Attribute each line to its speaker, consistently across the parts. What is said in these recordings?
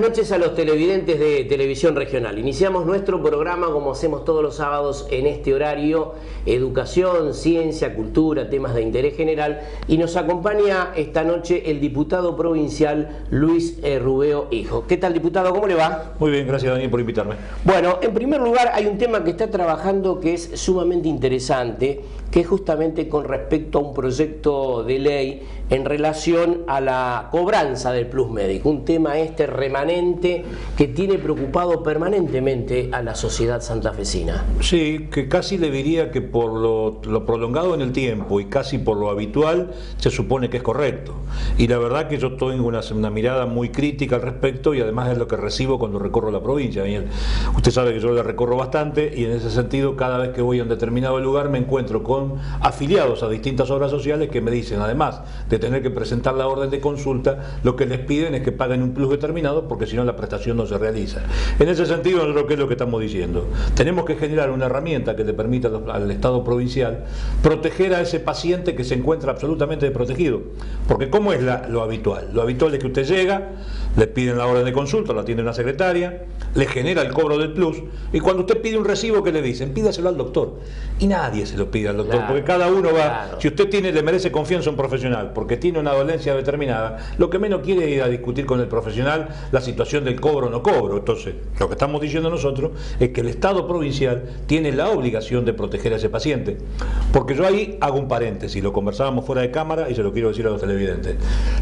Speaker 1: noches a los televidentes de Televisión Regional. Iniciamos nuestro programa como hacemos todos los sábados en este horario: educación, ciencia, cultura, temas de interés general. Y nos acompaña esta noche el diputado provincial Luis Rubeo Hijo. ¿Qué tal, diputado? ¿Cómo le va?
Speaker 2: Muy bien, gracias, Daniel, por invitarme.
Speaker 1: Bueno, en primer lugar hay un tema que está trabajando que es sumamente interesante, que es justamente con respecto a un proyecto de ley en relación a la cobranza del plus médico, un tema remanente que tiene preocupado permanentemente a la sociedad santafesina.
Speaker 2: Sí, que casi le diría que por lo prolongado en el tiempo y casi por lo habitual se supone que es correcto. Y la verdad que yo tengo una mirada muy crítica al respecto, y además es lo que recibo cuando recorro la provincia, Daniel. Usted sabe que yo la recorro bastante, y en ese sentido cada vez que voy a un determinado lugar me encuentro con afiliados a distintas obras sociales que me dicen, además de tener que presentar la orden de consulta, lo que les piden es que paguen un plus determinado, porque si no la prestación no se realiza. En ese sentido, yo creo que es lo que estamos diciendo. Tenemos que generar una herramienta que le permita al Estado provincial proteger a ese paciente que se encuentra absolutamente desprotegido. Porque ¿cómo es lo habitual? Lo habitual es que usted llega, le piden la orden de consulta, la atiende una secretaria, le genera el cobro del plus, y cuando usted pide un recibo, ¿qué le dicen? Pídaselo al doctor. Y nadie se lo pide al doctor, porque cada uno va, si usted le merece confianza a un profesional, porque tiene una dolencia determinada, lo que menos quiere es ir a discutir con el profesional la situación del cobro o no cobro. Entonces, lo que estamos diciendo nosotros es que el Estado provincial tiene la obligación de proteger a ese paciente. Porque yo ahí hago un paréntesis, lo conversábamos fuera de cámara y se lo quiero decir a los televidentes.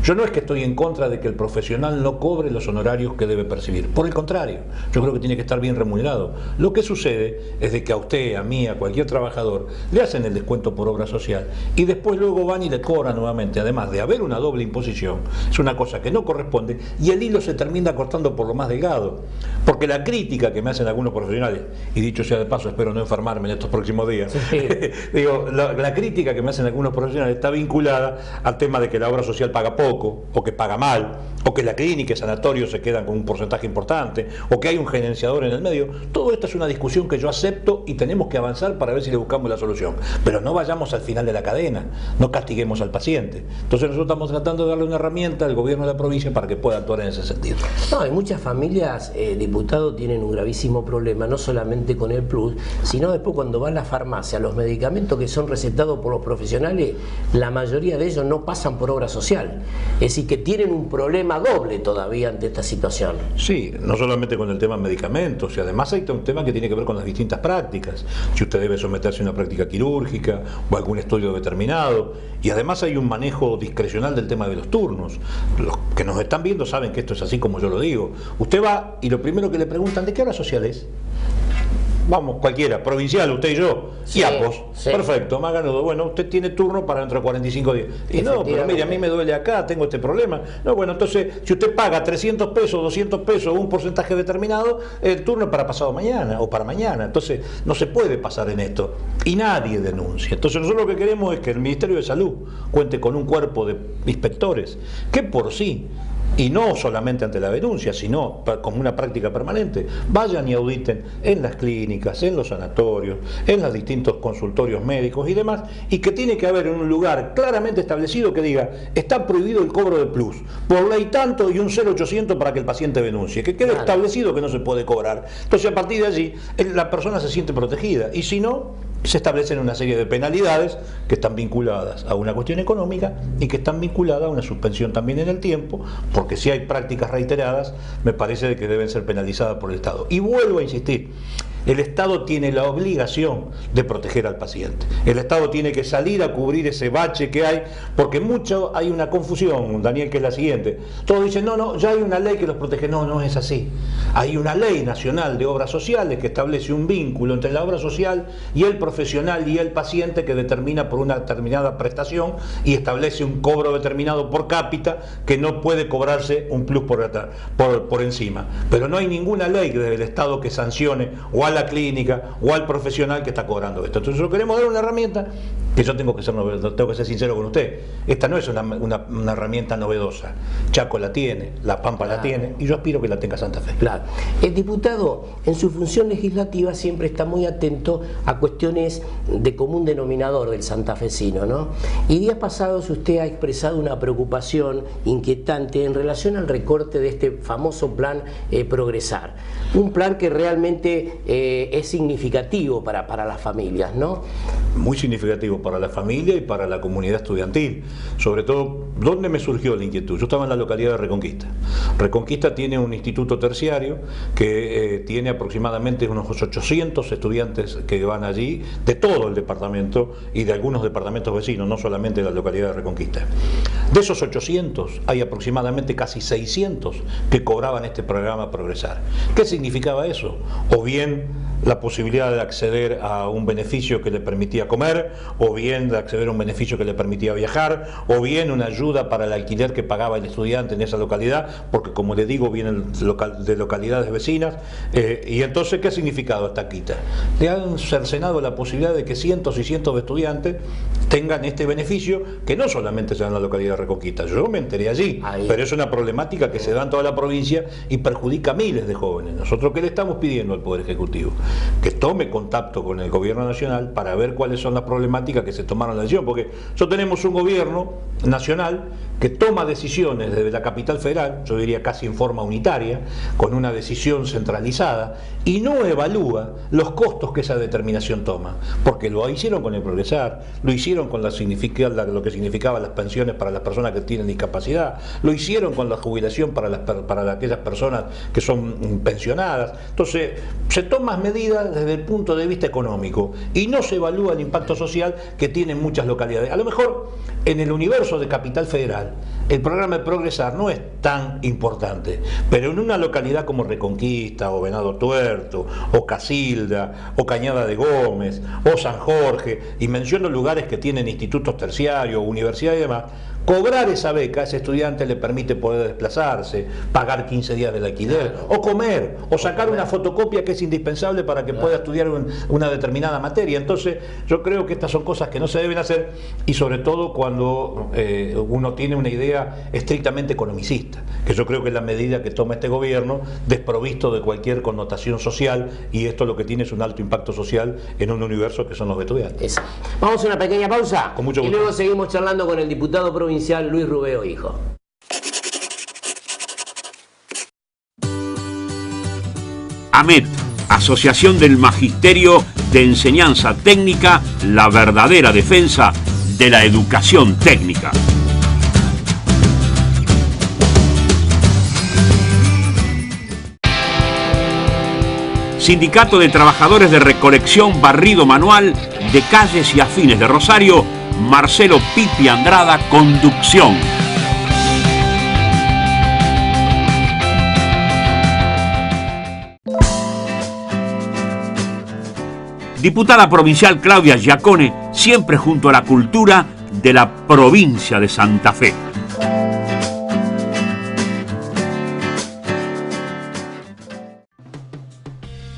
Speaker 2: Yo no es que estoy en contra de que el profesional no cobre los honorarios que debe percibir. Por el contrario, yo creo que tiene que estar bien remunerado. Lo que sucede es de que a usted, a mí, a cualquier trabajador, le hacen el descuento por obra social y después luego van y le cobran nuevamente, además de haber una doble imposición. Es una cosa que no corresponde, y el hilo se termina cortando por lo más delgado. Porque la crítica que me hacen algunos profesionales, y dicho sea de paso, espero no enfermarme en estos próximos días, sí. Digo, la crítica que me hacen algunos profesionales está vinculada al tema de que la obra social paga poco, o que paga mal, o que la clínica y sanatorio se quedan con un porcentaje importante, o que hay un gerenciador en el medio. Todo esto es una discusión que yo acepto y tenemos que avanzar para ver si le buscamos la solución. Pero no vayamos al final de la cadena, no castiguemos al paciente. Entonces nosotros estamos tratando de darle una herramienta al gobierno de la provincia para que pueda actuar en ese sentido.
Speaker 1: No, hay muchas familias, diputado, tienen un gravísimo problema, no solamente con el plus, sino después cuando va a la farmacia, los medicamentos que son recetados por los profesionales, la mayoría de ellos no pasan por obra social. Es decir, que tienen un problema doble todavía ante esta situación.
Speaker 2: Sí, no solamente con el tema de medicamentos, y además hay un tema que tiene que ver con las distintas prácticas. Si usted debe someterse a una práctica quirúrgica o algún estudio determinado, y además hay un manejo discrecional del tema de los turnos. Los que nos están viendo saben que esto es así como yo lo digo. Usted va y lo primero que le preguntan, ¿de qué obra social es? Vamos, cualquiera, provincial, usted y yo, Iapos, sí. Perfecto, más ganudo. Bueno, usted tiene turno para dentro de 45 días. Y no, pero mire, a mí me duele acá, tengo este problema. No, bueno, entonces, si usted paga 300 pesos, 200 pesos, un porcentaje determinado, el turno es para pasado mañana o para mañana. Entonces, no se puede pasar en esto. Y nadie denuncia. Entonces, nosotros lo que queremos es que el Ministerio de Salud cuente con un cuerpo de inspectores que por sí, y no solamente ante la denuncia, sino como una práctica permanente, vayan y auditen en las clínicas, en los sanatorios, en los distintos consultorios médicos y demás, y que tiene que haber un lugar claramente establecido que diga, está prohibido el cobro de plus, por ley tanto, y un 0800 para que el paciente denuncie, que quede establecido que no se puede cobrar. Entonces, a partir de allí, la persona se siente protegida, y si no, se establecen una serie de penalidades que están vinculadas a una cuestión económica y que están vinculadas a una suspensión también en el tiempo, porque si hay prácticas reiteradas, me parece que deben ser penalizadas por el Estado. Y vuelvo a insistir, el Estado tiene la obligación de proteger al paciente. El Estado tiene que salir a cubrir ese bache que hay, porque hay una confusión, Daniel, que es la siguiente. Todos dicen, no, ya hay una ley que los protege. No, no es así. Hay una ley nacional de obras sociales que establece un vínculo entre la obra social y el profesional y el paciente, que determina por una determinada prestación y establece un cobro determinado por cápita, que no puede cobrarse un plus por encima. Pero no hay ninguna ley del Estado que sancione o a la clínica o al profesional que está cobrando esto. Entonces nosotros queremos dar una herramienta que yo tengo que ser sincero con usted. Esta no es una herramienta novedosa. Chaco la tiene, La Pampa la tiene, y yo aspiro que la tenga Santa Fe.
Speaker 1: Claro. El diputado, en su función legislativa, siempre está muy atento a cuestiones de común denominador del santafesino, ¿no? Y días pasados usted ha expresado una preocupación inquietante en relación al recorte de este famoso plan Progresar. Un plan que realmente es significativo para las familias, ¿no?
Speaker 2: Muy significativo para la familia y para la comunidad estudiantil. Sobre todo, ¿dónde me surgió la inquietud? Yo estaba en la localidad de Reconquista. Reconquista tiene un instituto terciario que tiene aproximadamente unos 800 estudiantes que van allí, de todo el departamento y de algunos departamentos vecinos, no solamente de la localidad de Reconquista. De esos 800 hay aproximadamente casi 600 que cobraban este programa Progresar. ¿Qué significaba eso? O bien la posibilidad de acceder a un beneficio que le permitía comer, o bien de acceder a un beneficio que le permitía viajar, o bien una ayuda para el alquiler que pagaba el estudiante en esa localidad, porque como le digo, vienen de localidades vecinas. Y entonces, ¿qué ha significado esta quita? Le han cercenado la posibilidad de que cientos y cientos de estudiantes tengan este beneficio, que no solamente se da en la localidad de Reconquista. Yo me enteré allí, pero es una problemática que se da en toda la provincia y perjudica a miles de jóvenes. Nosotros, ¿qué le estamos pidiendo al Poder Ejecutivo? Que tome contacto con el gobierno nacional para ver cuáles son las problemáticas que se tomaron la decisión, porque nosotros tenemos un gobierno nacional que toma decisiones desde la capital federal, yo diría casi en forma unitaria, con una decisión centralizada, y no evalúa los costos que esa determinación toma, porque lo hicieron con el Progresar, lo hicieron con lo que significaban las pensiones para las personas que tienen discapacidad, lo hicieron con la jubilación para aquellas personas que son pensionadas. Entonces se toman medidas desde el punto de vista económico y no se evalúa el impacto social que tienen muchas localidades. A lo mejor en el universo de Capital Federal el programa de Progresar no es tan importante, pero en una localidad como Reconquista o Venado Tuerto o Casilda o Cañada de Gómez o San Jorge, y menciono lugares que tienen institutos terciarios, universidades y demás, cobrar esa beca a ese estudiante le permite poder desplazarse, pagar 15 días del alquiler, o comer, o sacar una fotocopia que es indispensable para que pueda estudiar una determinada materia. Entonces yo creo que estas son cosas que no se deben hacer, y sobre todo cuando uno tiene una idea estrictamente economicista, que yo creo que es la medida que toma este gobierno, desprovisto de cualquier connotación social, y esto lo que tiene es un alto impacto social en un universo que son los estudiantes.
Speaker 1: Vamos a una pequeña pausa.
Speaker 2: Con mucho gusto.
Speaker 1: Y luego seguimos charlando con el diputado provincial Luis Rubeo Hijo.
Speaker 3: AMET, Asociación del Magisterio de Enseñanza Técnica, la verdadera defensa de la educación técnica. Sindicato de Trabajadores de Recolección Barrido Manual de Calles y Afines de Rosario, Marcelo Pipi Andrada, conducción. Diputada provincial Claudia Giacone, siempre junto a la cultura de la provincia de Santa Fe.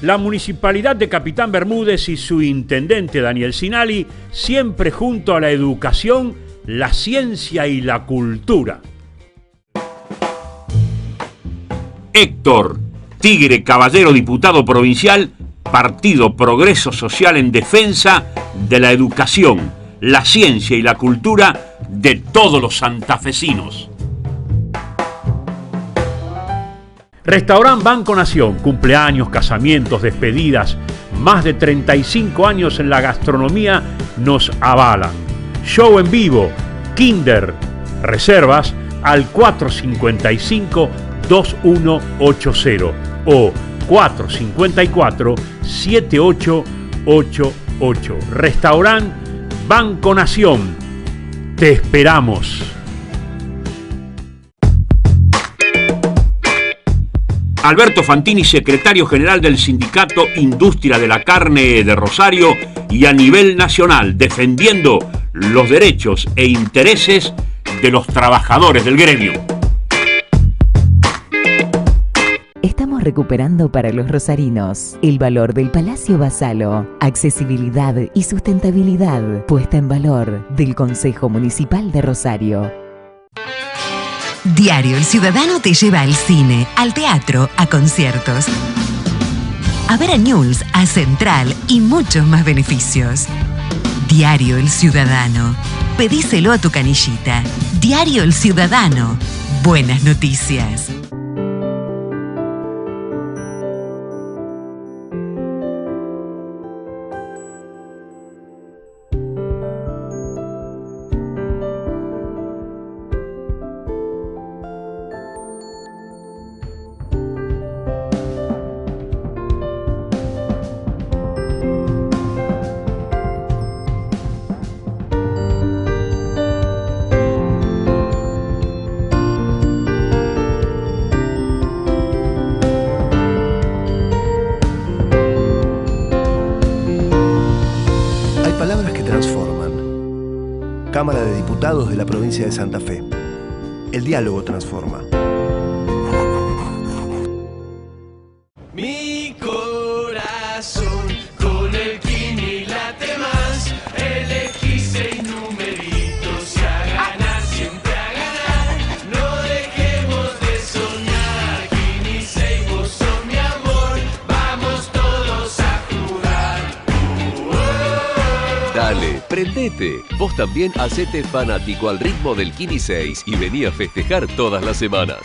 Speaker 3: La Municipalidad de Capitán Bermúdez y su intendente Daniel Sinali, siempre junto a la educación, la ciencia y la cultura. Héctor Tigre Caballero, diputado provincial, Partido Progreso Social, en defensa de la educación, la ciencia y la cultura de todos los santafesinos. Restaurant Banco Nación, cumpleaños, casamientos, despedidas, más de 35 años en la gastronomía nos avalan. Show en vivo, Kinder, reservas al 455-2180 o 454-7888. Restaurant Banco Nación, te esperamos. Alberto Fantini, secretario general del Sindicato Industria de la Carne de Rosario y a nivel nacional, defendiendo los derechos e intereses de los trabajadores del gremio.
Speaker 4: Estamos seguimos recuperando para los rosarinos. El valor del Palacio Basalo, accesibilidad y sustentabilidad puesta en valor del Consejo Municipal de Rosario.
Speaker 5: Diario El Ciudadano te lleva al cine, al teatro, a conciertos, a ver a News, a Central y muchos más beneficios. Diario El Ciudadano. Pedíselo a tu canillita. Diario El Ciudadano. Buenas noticias.
Speaker 6: Cámara de Diputados de la provincia de Santa Fe. El diálogo transforma.
Speaker 7: Mi corazón con el Kini late más. Elegí 6 numeritos y a ganar, siempre a ganar. No dejemos de soñar. Kini 6, vos sos mi amor. Vamos todos a jugar.
Speaker 8: Dale, prendete. Vos también hacete fanático al ritmo del Kini 6 y vení a festejar todas las semanas.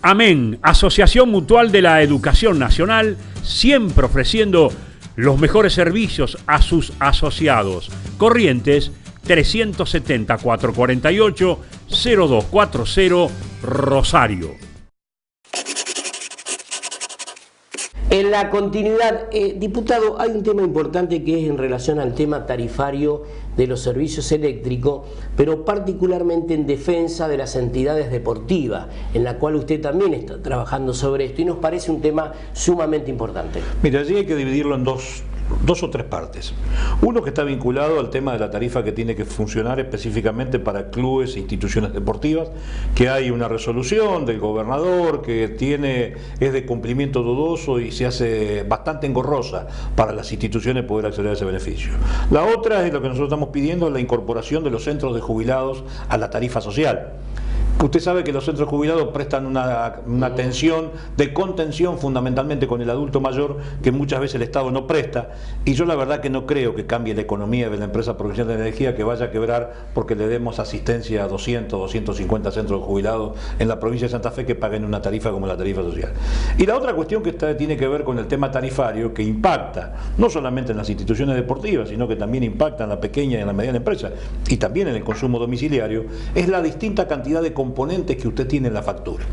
Speaker 3: Amén, Asociación Mutual de la Educación Nacional, siempre ofreciendo los mejores servicios a sus asociados. Corrientes 370-448-0240, Rosario.
Speaker 1: En la continuidad, diputado, hay un tema importante que es en relación al tema tarifario de los servicios eléctricos, pero particularmente en defensa de las entidades deportivas, en la cual usted también está trabajando sobre esto y nos parece un tema sumamente importante.
Speaker 2: Mira, allí hay que dividirlo en dos o tres partes. Uno que está vinculado al tema de la tarifa que tiene que funcionar específicamente para clubes e instituciones deportivas, que hay una resolución del gobernador que es de cumplimiento dudoso y se hace bastante engorrosa para las instituciones poder acceder a ese beneficio. La otra es lo que nosotros estamos pidiendo, la incorporación de los centros de jubilados a la tarifa social. Usted sabe que los centros jubilados prestan una atención de contención fundamentalmente con el adulto mayor que muchas veces el Estado no presta, y yo la verdad que no creo que cambie la economía de la empresa Provisión de Energía, que vaya a quebrar porque le demos asistencia a 200, 250 centros jubilados en la provincia de Santa Fe que paguen una tarifa como la tarifa social. Y la otra cuestión que tiene que ver con el tema tarifario, que impacta no solamente en las instituciones deportivas, sino que también impacta en la pequeña y en la mediana empresa, y también en el consumo domiciliario, es la distinta cantidad de componentes que usted tiene en la factura.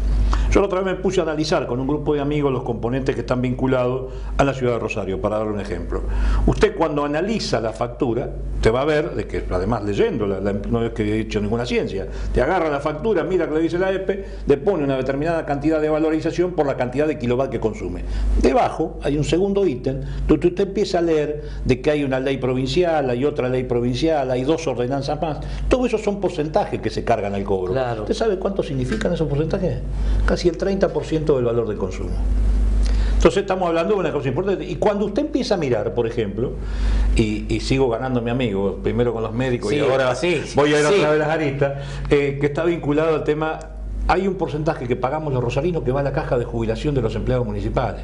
Speaker 2: Yo la otra vez me puse a analizar con un grupo de amigos los componentes que están vinculados a la ciudad de Rosario, para darle un ejemplo. Usted cuando analiza la factura, te va a ver, de que además leyéndola, no es que he hecho ninguna ciencia, te agarra la factura, mira que le dice la EPE, le pone una determinada cantidad de valorización por la cantidad de kilowatt que consume. Debajo hay un segundo ítem, donde usted empieza a leer de que hay una ley provincial, hay otra ley provincial, hay 2 ordenanzas más. Todo eso son porcentajes que se cargan al cobro.
Speaker 1: Claro.
Speaker 2: ¿Usted sabe cuánto significan esos porcentajes? Casi el 30% del valor del consumo. Entonces estamos hablando de una cosa importante. Y cuando usted empieza a mirar, por ejemplo, y sigo ganando a mi amigo, primero con los médicos y ahora voy a ir otra vez a las aristas, que está vinculado al tema. Hay un porcentaje que pagamos los rosarinos que va a la caja de jubilación de los empleados municipales.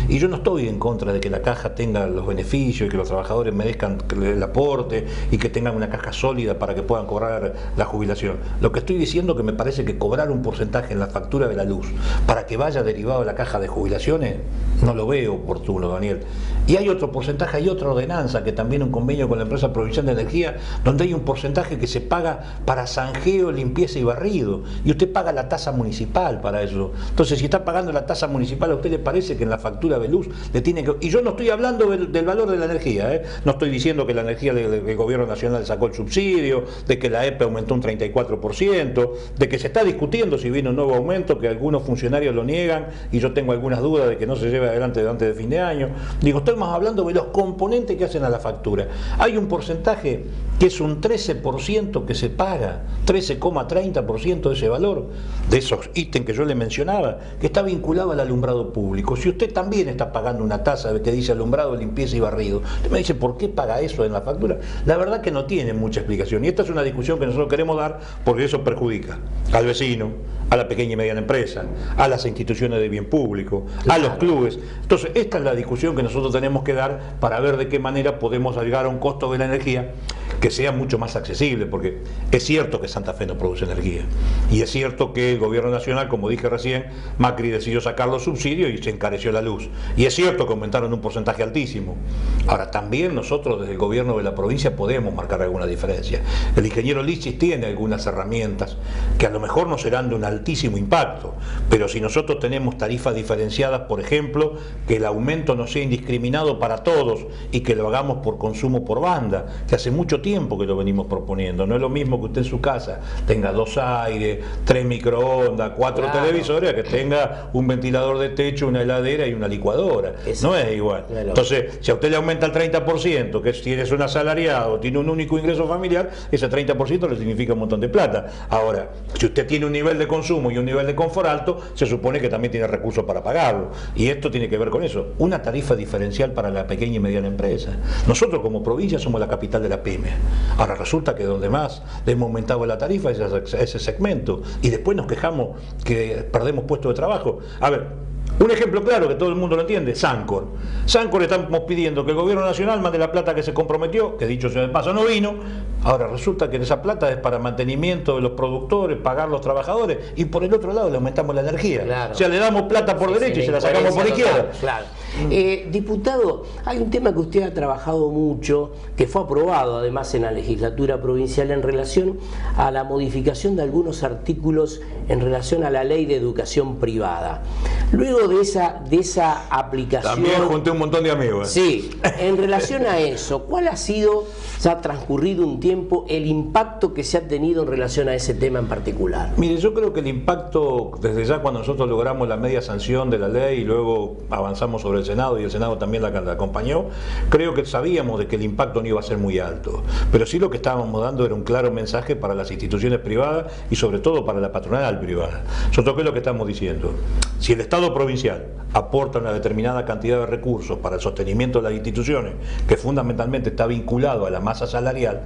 Speaker 2: Y yo no estoy en contra de que la caja tenga los beneficios y que los trabajadores merezcan el aporte y que tengan una caja sólida para que puedan cobrar la jubilación. Lo que estoy diciendo es que me parece que cobrar un porcentaje en la factura de la luz para que vaya derivado de la caja de jubilaciones, no lo veo oportuno, Daniel. Y hay otro porcentaje, hay otra ordenanza que también un convenio con la empresa Provisión de Energía, donde hay un porcentaje que se paga para zanjeo, limpieza y barrido. Y usted paga la tasa municipal para eso. Entonces, si está pagando la tasa municipal, ¿a usted le parece que en la factura de luz le tiene que...? Y yo no estoy hablando del valor de la energía, ¿eh? No estoy diciendo que la energía del gobierno nacional sacó el subsidio, de que la EPE aumentó un 34%, de que se está discutiendo si viene un nuevo aumento, que algunos funcionarios lo niegan, y yo tengo algunas dudas de que no se lleve adelante antes de fin de año. Digo, estamos hablando de los componentes que hacen a la factura. Hay un porcentaje que es un 13% que se paga, 13,30% de ese valor, de esos ítems que yo le mencionaba, que está vinculado al alumbrado público. Si usted también está pagando una tasa que dice alumbrado, limpieza y barrido, usted me dice, ¿por qué paga eso en la factura? La verdad que no tiene mucha explicación. Y esta es una discusión que nosotros queremos dar porque eso perjudica al vecino, a la pequeña y mediana empresa, a las instituciones de bien público, a los clubes. Entonces, esta es la discusión que nosotros tenemos que dar para ver de qué manera podemos llegar a un costo de la energía que sea mucho más accesible, porque es cierto que Santa Fe no produce energía, y es cierto que el gobierno nacional, como dije recién, Macri decidió sacar los subsidios y se encareció la luz, y es cierto que aumentaron un porcentaje altísimo. Ahora, también nosotros desde el gobierno de la provincia podemos marcar alguna diferencia. El ingeniero Lichis tiene algunas herramientas que a lo mejor no serán de un altísimo impacto, pero si nosotros tenemos tarifas diferenciadas, por ejemplo, que el aumento no sea indiscriminado para todos y que lo hagamos por consumo por banda, que hace mucho tiempo que lo venimos proponiendo. No es lo mismo que usted en su casa tenga 2 aires, 3 microondas, 4 televisores, que tenga un ventilador de techo, una heladera y una licuadora. No es igual. Entonces, si a usted le aumenta el 30%, que si eres un asalariado, tiene un único ingreso familiar, ese 30% le significa un montón de plata. Ahora, si usted tiene un nivel de consumo y un nivel de confort alto, se supone que también tiene recursos para pagarlo. Y esto tiene que ver con eso. Una tarifa diferencial para la pequeña y mediana empresa. Nosotros como provincia somos la capital de la pyme. Ahora resulta que donde más le hemos aumentado la tarifa es ese segmento. Y después nos quejamos que perdemos puestos de trabajo. A ver, un ejemplo claro que todo el mundo lo entiende, Sancor. Sancor estamos pidiendo que el gobierno nacional mande la plata que se comprometió, que dicho sea de paso no vino. Ahora resulta que esa plata es para mantenimiento de los productores, pagar los trabajadores, y por el otro lado le aumentamos la energía.
Speaker 1: Claro.
Speaker 2: O sea, le damos plata por derecha y se la sacamos por izquierda.
Speaker 1: Claro. Diputado, hay un tema que usted ha trabajado mucho, que fue aprobado además en la legislatura provincial en relación a la modificación de algunos artículos en relación a la ley de educación privada. Luego de esa aplicación...
Speaker 2: También junté un montón de amigos.
Speaker 1: Sí, en relación a eso, ¿cuál ha sido, ya ha transcurrido un tiempo, el impacto que se ha tenido en relación a ese tema en particular?
Speaker 2: Mire, yo creo que el impacto, desde ya cuando nosotros logramos la media sanción de la ley y luego avanzamos sobre el Senado y el Senado también la acompañó, creo que sabíamos de que el impacto no iba a ser muy alto, pero sí lo que estábamos dando era un claro mensaje para las instituciones privadas y sobre todo para la patronal privada. Nosotros, ¿qué es lo que estamos diciendo? Si el Estado provincial aporta una determinada cantidad de recursos para el sostenimiento de las instituciones, que fundamentalmente está vinculado a la masa salarial,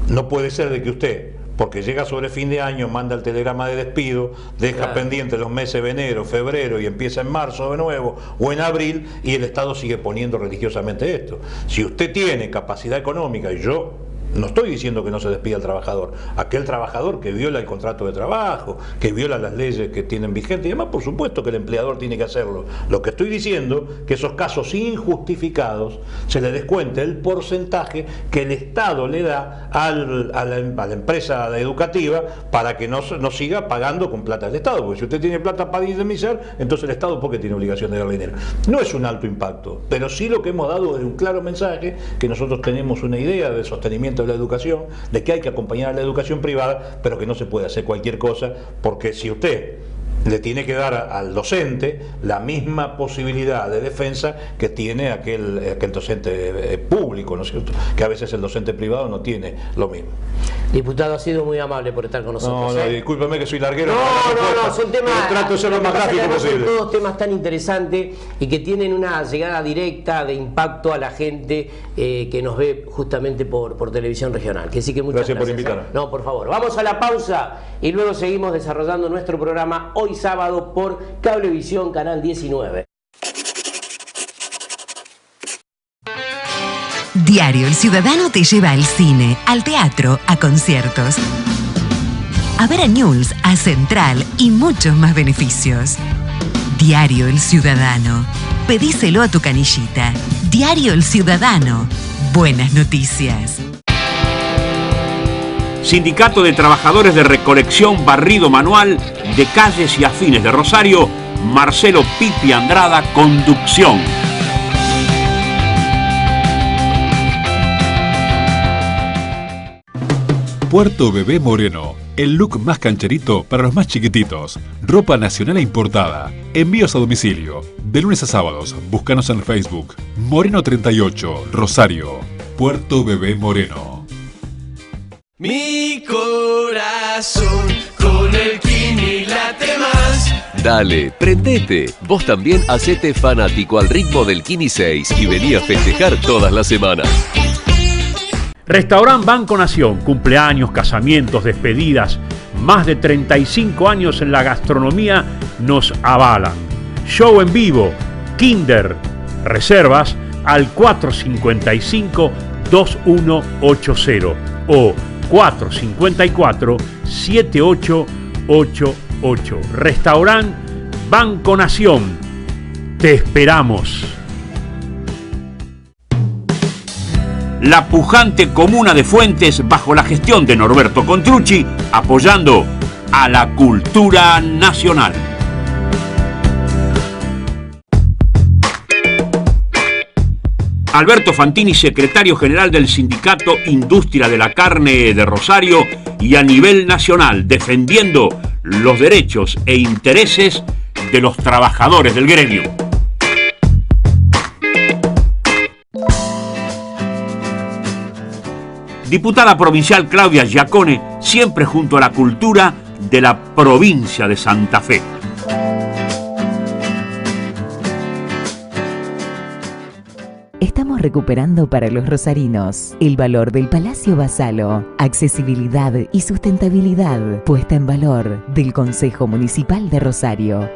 Speaker 2: no puede ser de que usted, porque llega sobre fin de año, manda el telegrama de despido, deja pendiente los meses de enero, febrero y empieza en marzo de nuevo o en abril, y el Estado sigue poniendo religiosamente esto. Si usted tiene capacidad económica, y yo no estoy diciendo que no se despida al trabajador, aquel trabajador que viola el contrato de trabajo, que viola las leyes que tienen vigentes, y además por supuesto que el empleador tiene que hacerlo. Lo que estoy diciendo que esos casos injustificados se le descuente el porcentaje que el Estado le da a la empresa educativa para que no siga pagando con plata del Estado, porque si usted tiene plata para indemnizar, entonces el Estado ¿por qué tiene obligación de darle dinero? No es un alto impacto, pero sí lo que hemos dado es un claro mensaje que nosotros tenemos una idea de sostenimiento de la educación, de que hay que acompañar a la educación privada, pero que no se puede hacer cualquier cosa, porque si usted le tiene que dar al docente la misma posibilidad de defensa que tiene aquel docente público, ¿no es cierto? Que a veces el docente privado no tiene lo mismo.
Speaker 1: Diputado, ha sido muy amable por estar con nosotros.
Speaker 2: No, discúlpeme que soy larguero.
Speaker 1: No, son temas...
Speaker 2: Trato de ser lo más gráfico posible.
Speaker 1: Son todos temas tan interesantes y que tienen una llegada directa de impacto a la gente que nos ve justamente por televisión regional. Que sí que muchas gracias
Speaker 2: por invitarme.
Speaker 1: No, por favor. Vamos a la pausa y luego seguimos desarrollando nuestro programa hoy sábado por Cablevisión, Canal 19.
Speaker 5: Diario El Ciudadano te lleva al cine, al teatro, a conciertos, a ver a News, a Central y muchos más beneficios. Diario El Ciudadano. Pedíselo a tu canillita. Diario El Ciudadano. Buenas noticias.
Speaker 3: Sindicato de Trabajadores de Recolección Barrido Manual de Calles y Afines de Rosario, Marcelo Pipi Andrada, conducción.
Speaker 9: Puerto Bebé Moreno, El look más cancherito para los más chiquititos. Ropa nacional e importada. Envíos a domicilio. De lunes a sábados. Búscanos en Facebook. Moreno 38, Rosario. Puerto Bebé Moreno.
Speaker 7: Mi corazón con el Kini late más.
Speaker 8: Dale, prendete. Vos también hacete fanático al ritmo del Kini 6 y vení a festejar todas las semanas.
Speaker 3: Restaurant Banco Nación, cumpleaños, casamientos, despedidas, más de 35 años en la gastronomía nos avalan. Show en vivo, Kinder, reservas al 455-2180 o 454-7888. Restaurant Banco Nación, te esperamos. La pujante comuna de Fuentes, bajo la gestión de Norberto Contrucci, apoyando a la cultura nacional. Alberto Fantini, secretario general del Sindicato Industria de la Carne de Rosario y a nivel nacional, defendiendo los derechos e intereses de los trabajadores del gremio. Diputada provincial Claudia Giacone, siempre junto a la cultura de la provincia de Santa Fe.
Speaker 4: Estamos recuperando para los rosarinos el valor del Palacio Basalo, accesibilidad y sustentabilidad puesta en valor del Consejo Municipal de Rosario.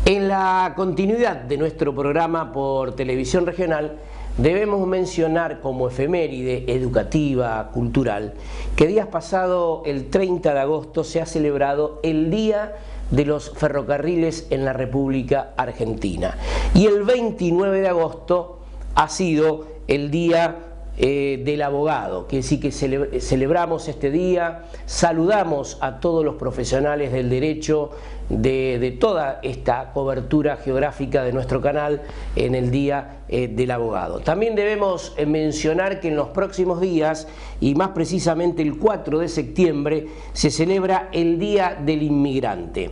Speaker 1: En la continuidad de nuestro programa por televisión regional, debemos mencionar como efeméride educativa, cultural, que días pasado, el 30 de agosto, se ha celebrado el Día de los Ferrocarriles en la República Argentina. Y el 29 de agosto ha sido el Día del Abogado, que sí que celebramos este día, saludamos a todos los profesionales del derecho de toda esta cobertura geográfica de nuestro canal en el Día del Abogado. También debemos mencionar que en los próximos días, y más precisamente el 4 de septiembre, se celebra el Día del Inmigrante.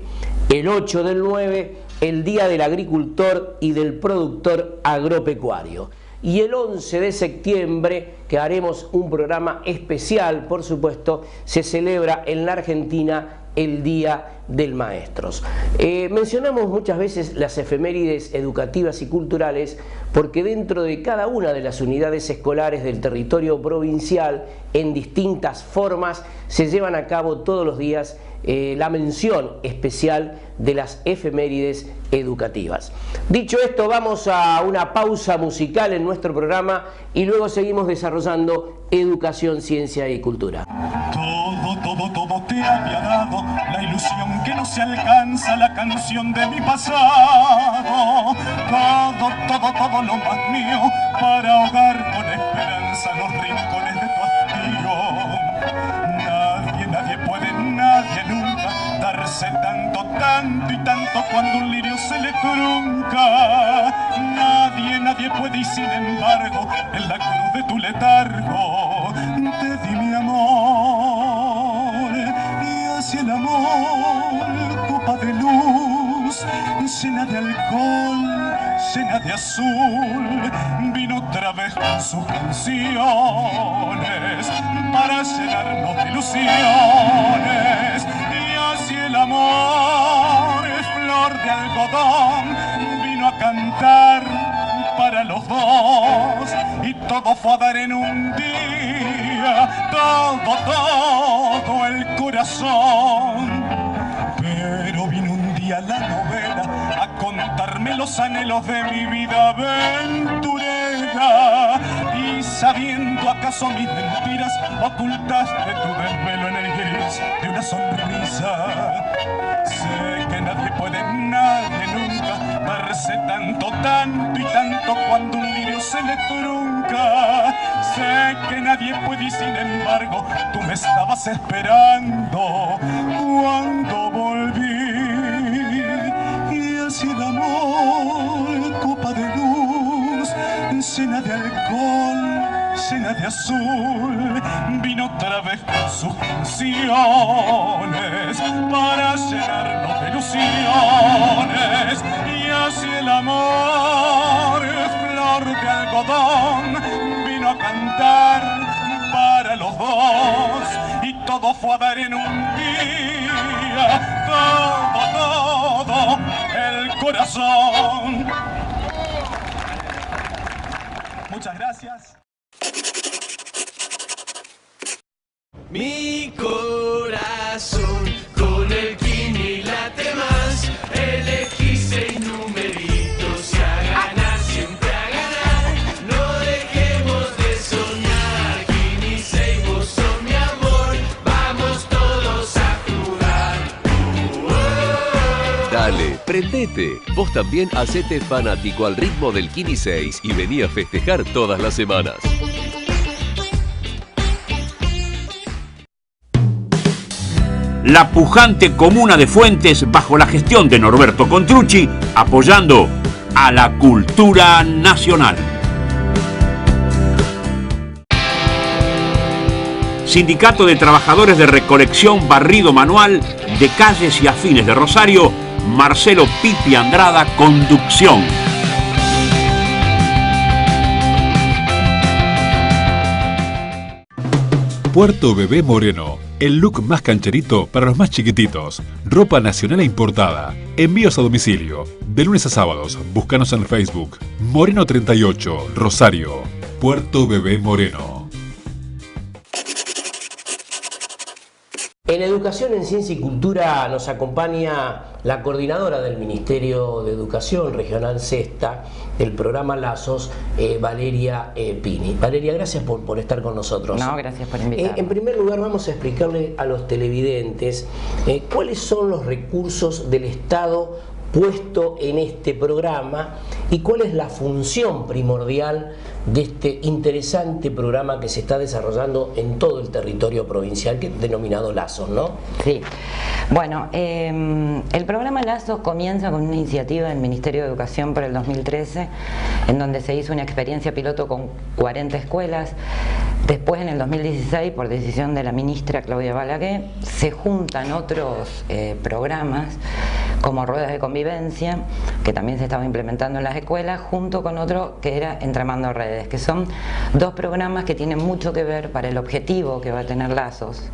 Speaker 1: El 8 del 9, el Día del Agricultor y del Productor Agropecuario. Y el 11 de septiembre, que haremos un programa especial, por supuesto, se celebra en la Argentina el Día del Maestros. Mencionamos muchas veces las efemérides educativas y culturales porque dentro de cada una de las unidades escolares del territorio provincial, en distintas formas, se llevan a cabo todos los días la mención especial de las efemérides educativas. Dicho esto, vamos a una pausa musical en nuestro programa y luego seguimos desarrollando educación, ciencia y cultura.
Speaker 10: Todo te había dado la ilusión que no se alcanza, la canción de mi pasado. Todo lo más mío para ahogar con esperanza los rincones de tu hastío. Nadie puede, nadie nunca darse tanto y tanto cuando un lirio se le trunca. Nadie puede y sin embargo en la cruz de tu letargo te di mi amor y hacia el amor copa de luz llena de alcohol, llena de azul, vino otra vez con sus canciones para llenarnos de ilusiones. Y así el amor, flor de algodón, vino a cantar para los dos, y todo fue a dar en un día, todo el corazón. Pero vino un día la novela a contarme los anhelos de mi vida aventurera, y sabiendo acaso mis mentiras, ocultaste tu desvelo en el gris de una sonrisa. Sé que nadie puede, nadie nunca darse tanto y tanto cuando un lirio se le trunca. Sé que nadie puede y sin embargo tú me estabas esperando cuando volví. Y así el amor, copa de luz, llena de alcohol, llena de azul, vino otra vez con sus canciones para llenarnos de ilusiones, y así el amor, flor de algodón, vino a cantar para los dos, y todo fue a dar en un día, todo, el corazón. Muchas gracias.
Speaker 7: Mi corazón con el Kini late más, elegí 6 numeritos y a ganar, siempre a ganar. No dejemos de soñar, Kini 6, vos sos mi amor, vamos todos a jugar.
Speaker 8: Dale, prendete. Vos también hacete fanático al ritmo del Kini 6 y vení a festejar todas las semanas.
Speaker 3: La pujante comuna de Fuentes, bajo la gestión de Norberto Contrucci, apoyando a la cultura nacional. Sindicato de Trabajadores de Recolección Barrido Manual de Calles y Afines de Rosario, Marcelo Pipi Andrada, conducción.
Speaker 9: Puerto Bebé Moreno, el look más cancherito para los más chiquititos. Ropa nacional e importada. Envíos a domicilio. De lunes a sábados. Búscanos en Facebook. Moreno 38, Rosario. Puerto Bebé Moreno.
Speaker 1: En Educación en Ciencia y Cultura nos acompaña la coordinadora del Ministerio de Educación Regional Sexta, del programa Lazos, Valeria Pini. Valeria, gracias por estar con nosotros.
Speaker 11: No, gracias por invitarme.
Speaker 1: En primer lugar, vamos a explicarle a los televidentes cuáles son los recursos del Estado puesto en este programa y cuál es la función primordial de este interesante programa que se está desarrollando en todo el territorio provincial, que es denominado Lazos, ¿no?
Speaker 11: Sí. Bueno, el programa Lazos comienza con una iniciativa del Ministerio de Educación por el 2013, en donde se hizo una experiencia piloto con 40 escuelas. Después, en el 2016, por decisión de la ministra Claudia Balaguer, se juntan otros programas como Ruedas de Convivencia, que también se estaba implementando en las escuelas, junto con otro que era Entramando Redes, que son dos programas que tienen mucho que ver para el objetivo que va a tener Lazos,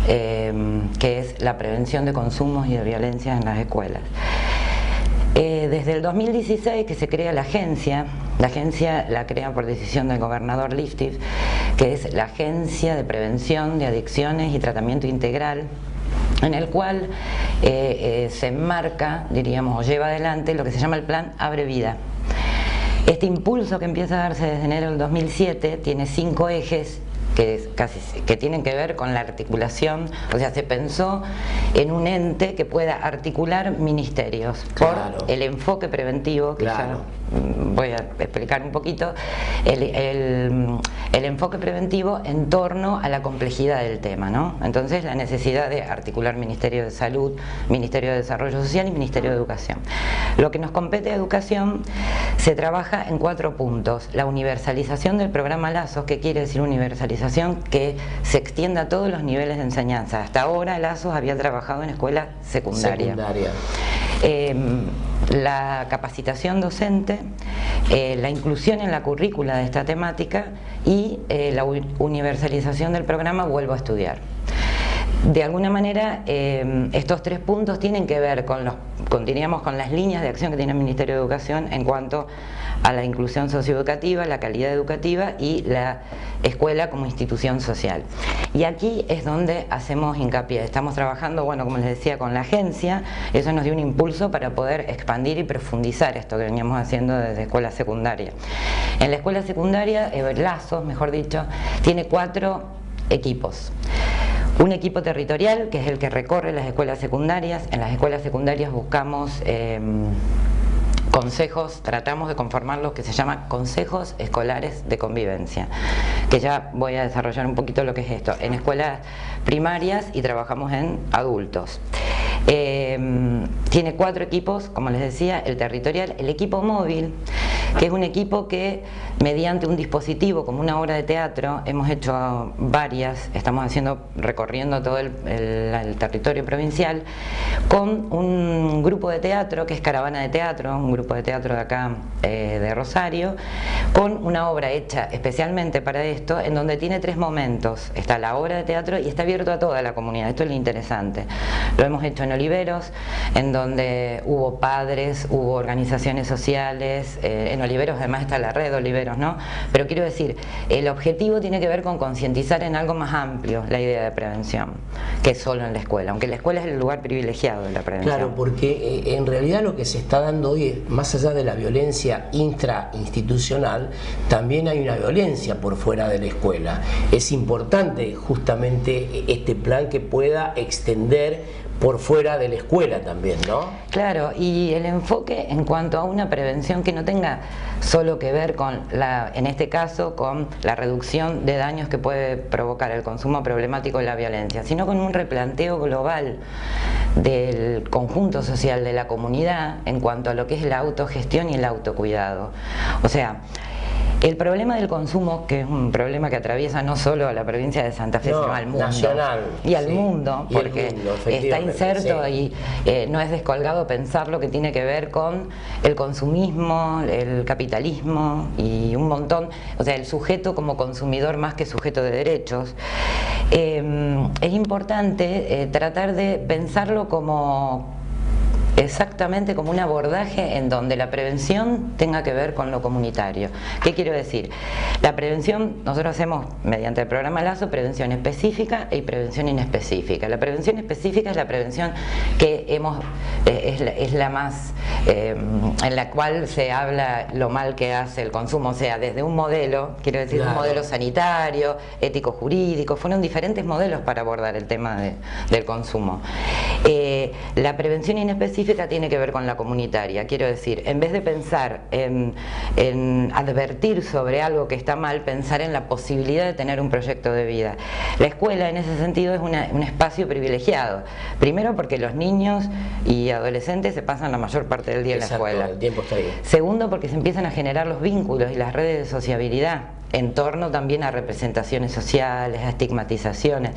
Speaker 11: que es la prevención de consumos y de violencia en las escuelas. Desde el 2016 que se crea la agencia la crea por decisión del gobernador Liftis, que es la Agencia de Prevención de Adicciones y Tratamiento Integral, en el cual se enmarca, diríamos, o lleva adelante lo que se llama el Plan Abre Vida. Este impulso que empieza a darse desde enero del 2007 tiene 5 ejes que tienen que ver con la articulación, o sea, se pensó en un ente que pueda articular ministerios por el enfoque preventivo, que ya voy a explicar un poquito, el enfoque preventivo en torno a la complejidad del tema, ¿no? Entonces, la necesidad de articular Ministerio de Salud, Ministerio de Desarrollo Social y Ministerio de Educación. Lo que nos compete a Educación se trabaja en 4 puntos. La universalización del programa Lazos. ¿Qué quiere decir universalización? Que se extienda a todos los niveles de enseñanza. Hasta ahora Lazos había trabajado en escuela secundaria. La capacitación docente, la inclusión en la currícula de esta temática y la universalización del programa Vuelvo a Estudiar. De alguna manera, estos 3 puntos tienen que ver con las líneas de acción que tiene el Ministerio de Educación en cuanto a la inclusión socioeducativa, la calidad educativa y la escuela como institución social. Y aquí es donde hacemos hincapié. Estamos trabajando, bueno, como les decía, con la agencia. Eso nos dio un impulso para poder expandir y profundizar esto que veníamos haciendo desde escuela secundaria. En la escuela secundaria, Lazos, mejor dicho, tiene 4 equipos. Un equipo territorial, que es el que recorre las escuelas secundarias. En las escuelas secundarias buscamos consejos, tratamos de conformar los que se llaman consejos escolares de convivencia, que ya voy a desarrollar un poquito lo que es esto, en escuelas primarias, y trabajamos en adultos. Tiene 4 equipos, como les decía, el territorial. El equipo móvil que es un equipo que mediante un dispositivo como una obra de teatro, hemos hecho varias, estamos recorriendo todo el territorio provincial, con un grupo de teatro que es Caravana de Teatro, un grupo de teatro de acá de Rosario, con una obra hecha especialmente para esto, en donde tiene 3 momentos. Está la obra de teatro y está abierto a toda la comunidad. Esto es lo interesante. Lo hemos hecho en Oliveros, en donde hubo padres, hubo organizaciones sociales. En Oliveros además está la red Oliveros, ¿no? Pero quiero decir, el objetivo tiene que ver con concientizar en algo más amplio la idea de prevención, que solo en la escuela, aunque la escuela es el lugar privilegiado de la prevención.
Speaker 1: Claro, porque en realidad lo que se está dando hoy es, más allá de la violencia intrainstitucional, también hay una violencia por fuera de la escuela. Es importante justamente este plan que pueda extender por fuera de la escuela también, ¿no?
Speaker 11: Claro, y el enfoque en cuanto a una prevención que no tenga solo que ver con en este caso, con la reducción de daños que puede provocar el consumo problemático de la violencia, sino con un replanteo global del conjunto social de la comunidad en cuanto a lo que es la autogestión y el autocuidado. O sea, el problema del consumo, que es un problema que atraviesa no solo a la provincia de Santa Fe, sino al mundo.
Speaker 1: Nacional.
Speaker 11: Y al mundo,
Speaker 1: y
Speaker 11: porque
Speaker 1: el mundo,
Speaker 11: está inserto
Speaker 1: sí.
Speaker 11: y no es descolgado pensar lo que tiene que ver con el consumismo, el capitalismo y un montón, o sea, el sujeto como consumidor más que sujeto de derechos. Es importante tratar de pensarlo como exactamente como un abordaje en donde la prevención tenga que ver con lo comunitario. ¿Qué quiero decir? La prevención, nosotros hacemos mediante el programa Lazo prevención específica y prevención inespecífica. La prevención específica es la prevención que es la más en la cual se habla lo mal que hace el consumo, o sea, desde un modelo, quiero decir, un modelo sanitario, ético-jurídico, fueron diferentes modelos para abordar el tema del consumo. La prevención inespecífica tiene que ver con la comunitaria, quiero decir, en vez de pensar en advertir sobre algo que está mal, pensar en la posibilidad de tener un proyecto de vida. La escuela en ese sentido es un espacio privilegiado, primero porque los niños y adolescentes se pasan la mayor parte del día en la escuela.
Speaker 1: El tiempo está ahí.
Speaker 11: Segundo, porque se empiezan a generar los vínculos y las redes de sociabilidad en torno también a representaciones sociales, a estigmatizaciones.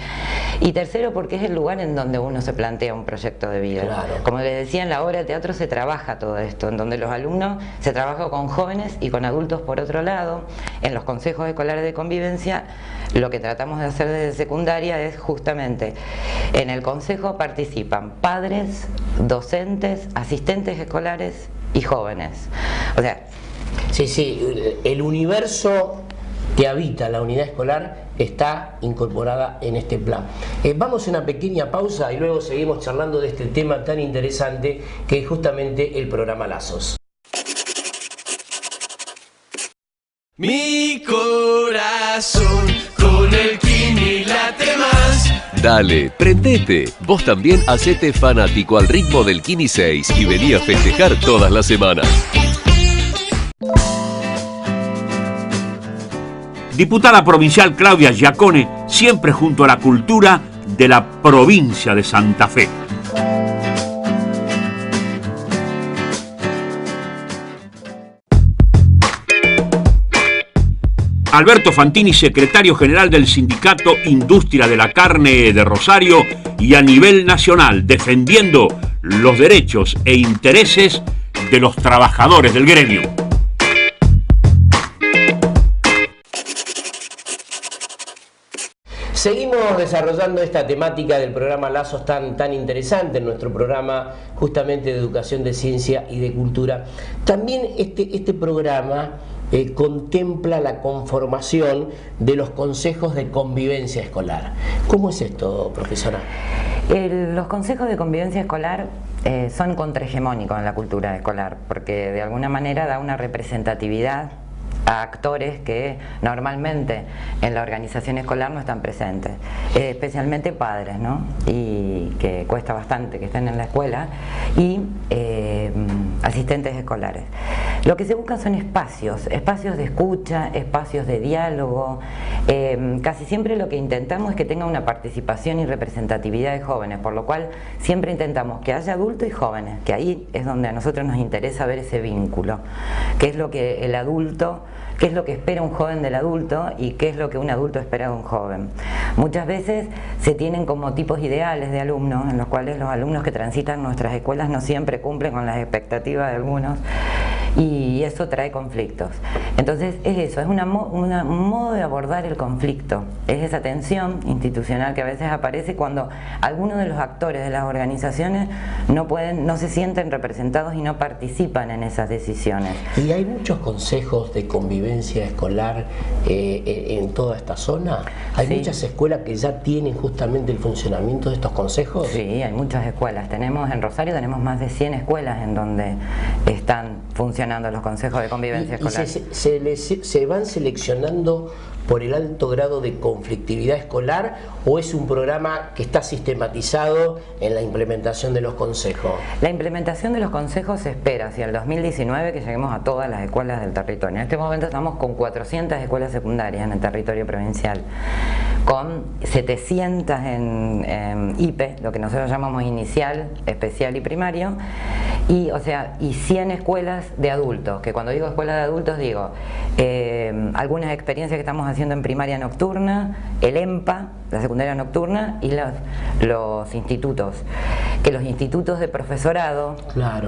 Speaker 11: Y tercero, porque es el lugar en donde uno se plantea un proyecto de vida.
Speaker 1: Claro.
Speaker 11: Como les decía, en la obra de teatro se trabaja todo esto, en donde los alumnos se trabaja con jóvenes y con adultos por otro lado. En los consejos escolares de convivencia, lo que tratamos de hacer desde secundaria es justamente, en el consejo participan padres, docentes, asistentes escolares y jóvenes. O sea,
Speaker 1: sí, el universo que habita la unidad escolar está incorporada en este plan. Vamos a una pequeña pausa y luego seguimos charlando de este tema tan interesante que es justamente el programa Lazos.
Speaker 7: Mi corazón con el Kini late más.
Speaker 8: Dale, prendete. Vos también hacete fanático al ritmo del Kini 6 y vení a festejar todas las semanas.
Speaker 3: Diputada provincial Claudia Giacone, siempre junto a la cultura de la provincia de Santa Fe. Alberto Fantini, secretario general del Sindicato Industria de la Carne de Rosario y a nivel nacional, defendiendo los derechos e intereses de los trabajadores del gremio.
Speaker 1: Seguimos desarrollando esta temática del programa Lazos tan interesante en nuestro programa justamente de educación, de ciencia y de cultura. También este programa contempla la conformación de los consejos de convivencia escolar. ¿Cómo es esto, profesora?
Speaker 11: Los consejos de convivencia escolar son contrahegemónicos en la cultura escolar, porque de alguna manera da una representatividad a actores que normalmente en la organización escolar no están presentes, especialmente padres, ¿no? Y que cuesta bastante que estén en la escuela, y asistentes escolares. Lo que se busca son espacios de escucha, espacios de diálogo, Casi siempre lo que intentamos es que tenga una participación y representatividad de jóvenes, por lo cual siempre intentamos que haya adultos y jóvenes, que ahí es donde a nosotros nos interesa ver ese vínculo, qué es lo que el adulto, qué es lo que espera un joven del adulto y qué es lo que un adulto espera de un joven. Muchas veces se tienen como tipos ideales de alumnos, en los cuales los alumnos que transitan nuestras escuelas no siempre cumplen con las expectativas de algunos, y eso trae conflictos. Entonces es eso, es un modo de abordar el conflicto, es esa tensión institucional que a veces aparece cuando algunos de los actores de las organizaciones no se sienten representados y no participan en esas decisiones.
Speaker 1: ¿Y hay muchos consejos de convivencia escolar en toda esta zona? ¿Hay muchas escuelas que ya tienen justamente el funcionamiento de estos consejos?
Speaker 11: Sí, hay muchas escuelas. En Rosario tenemos más de 100 escuelas en donde están funcionando los consejos de convivencia escolar.
Speaker 1: ¿Y se van seleccionando por el alto grado de conflictividad escolar o es un programa que está sistematizado en la implementación de los consejos?
Speaker 11: La implementación de los consejos se espera hacia el 2019 que lleguemos a todas las escuelas del territorio. En este momento estamos con 400 escuelas secundarias en el territorio provincial, con 700 en IPE, lo que nosotros llamamos inicial, especial y primario, y 100 escuelas de adultos, que cuando digo escuelas de adultos digo algunas experiencias que estamos haciendo en primaria nocturna, el EMPA, la secundaria nocturna, y los institutos, que los institutos de profesorado,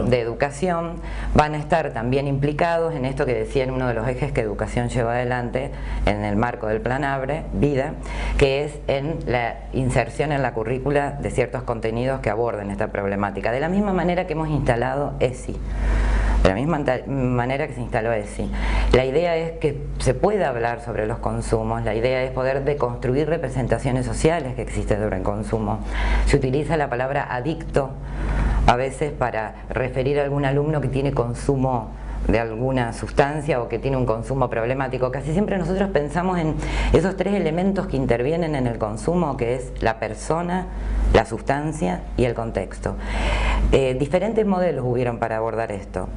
Speaker 11: de educación, van a estar también implicados en esto que decía en uno de los ejes que educación lleva adelante en el marco del Plan ABRE, Vida, que es en la inserción en la currícula de ciertos contenidos que aborden esta problemática, de la misma manera que hemos instalado ESI. De la misma manera que se instaló ESI. La idea es que se pueda hablar sobre los consumos, la idea es poder deconstruir representaciones sociales que existen sobre el consumo. Se utiliza la palabra adicto a veces para referir a algún alumno que tiene consumo de alguna sustancia o que tiene un consumo problemático. Casi siempre nosotros pensamos en esos tres elementos que intervienen en el consumo, que es la persona, la sustancia y el contexto. Diferentes modelos hubieron para abordar esto,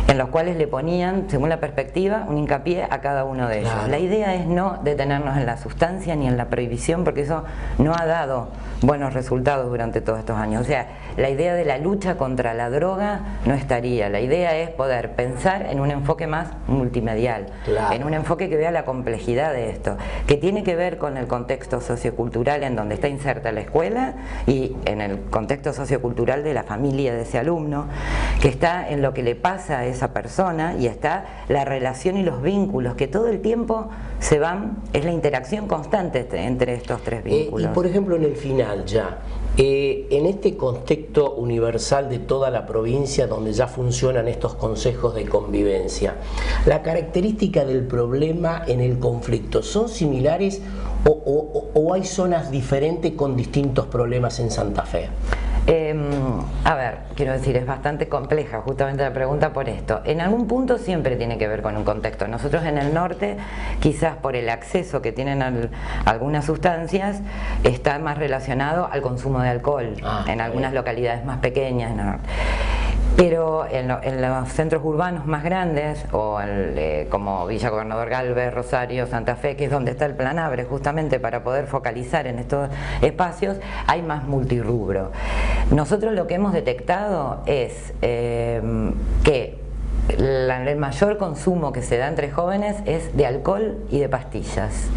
Speaker 11: en los cuales le ponían, según la perspectiva, un hincapié a cada uno de ellos. La idea es no detenernos en la sustancia ni en la prohibición, porque eso no ha dado buenos resultados durante todos estos años. O sea, la idea de la lucha contra la droga no estaría. La idea es poder pensar en un enfoque más multimedial, en un enfoque que vea la complejidad de esto, que tiene que ver con el contexto sociocultural en donde está inserta la escuela y en el contexto sociocultural de la familia de ese alumno, que está en lo que le pasa a esa persona, y está la relación y los vínculos que todo el tiempo se van, es la interacción constante entre estos tres vínculos.
Speaker 1: Y por ejemplo en el final ya, en este contexto universal de toda la provincia donde ya funcionan estos consejos de convivencia, ¿la característica del problema en el conflicto son similares o hay zonas diferentes con distintos problemas en Santa Fe?
Speaker 11: A ver, quiero decir, es bastante compleja justamente la pregunta por esto. En algún punto siempre tiene que ver con un contexto. Nosotros en el norte, quizás por el acceso que tienen algunas sustancias, está más relacionado al consumo de alcohol en algunas localidades más pequeñas en el norte. Pero en los centros urbanos más grandes, o como Villa Gobernador Galvez, Rosario, Santa Fe, que es donde está el Plan ABRE justamente para poder focalizar en estos espacios, hay más multirrubro. Nosotros lo que hemos detectado es que el mayor consumo que se da entre jóvenes es de alcohol y de pastillas.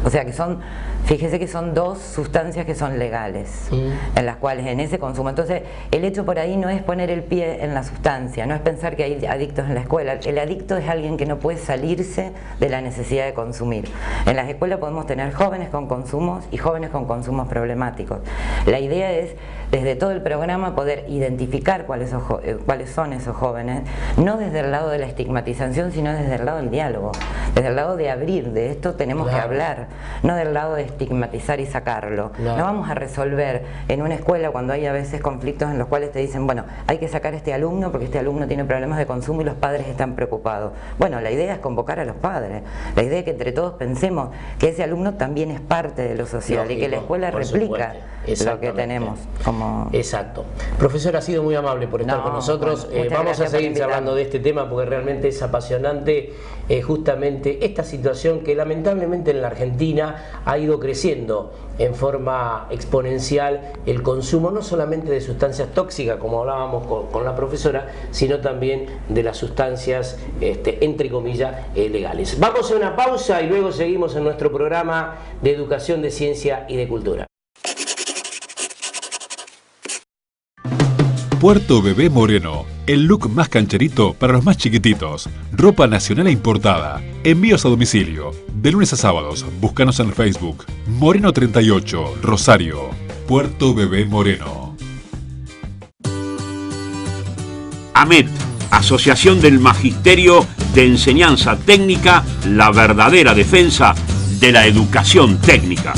Speaker 11: O sea que son, fíjese que son dos sustancias que son legales, en las cuales en ese consumo. Entonces el hecho por ahí no es poner el pie en la sustancia, no es pensar que hay adictos en la escuela. El adicto es alguien que no puede salirse de la necesidad de consumir. En las escuelas podemos tener jóvenes con consumos y jóvenes con consumos problemáticos. La idea es, desde todo el programa, poder identificar cuáles son esos jóvenes, no desde el lado de la estigmatización, sino desde el lado del diálogo, desde el lado de abrir, de esto tenemos que hablar, no del lado de estigmatizar y sacarlo. No vamos a resolver en una escuela cuando hay a veces conflictos en los cuales te dicen, bueno, hay que sacar a este alumno porque este alumno tiene problemas de consumo y los padres están preocupados. Bueno, la idea es convocar a los padres, la idea es que entre todos pensemos que ese alumno también es parte de lo social. Lógico, y que la escuela replica lo que tenemos como...
Speaker 1: Exacto. Profesor, ha sido muy amable por estar con nosotros. Vamos a seguir charlando de este tema porque realmente es apasionante justamente esta situación que lamentablemente en la Argentina Argentina ha ido creciendo en forma exponencial el consumo no solamente de sustancias tóxicas, como hablábamos con la profesora, sino también de las sustancias, entre comillas, legales. Vamos a una pausa y luego seguimos en nuestro programa de educación, de ciencia y de cultura.
Speaker 9: Puerto Bebé Moreno, el look más cancherito para los más chiquititos. Ropa nacional e importada. Envíos a domicilio. De lunes a sábados, búscanos en Facebook. Moreno 38, Rosario. Puerto Bebé Moreno.
Speaker 3: AMET, Asociación del Magisterio de Enseñanza Técnica, la verdadera defensa de la educación técnica.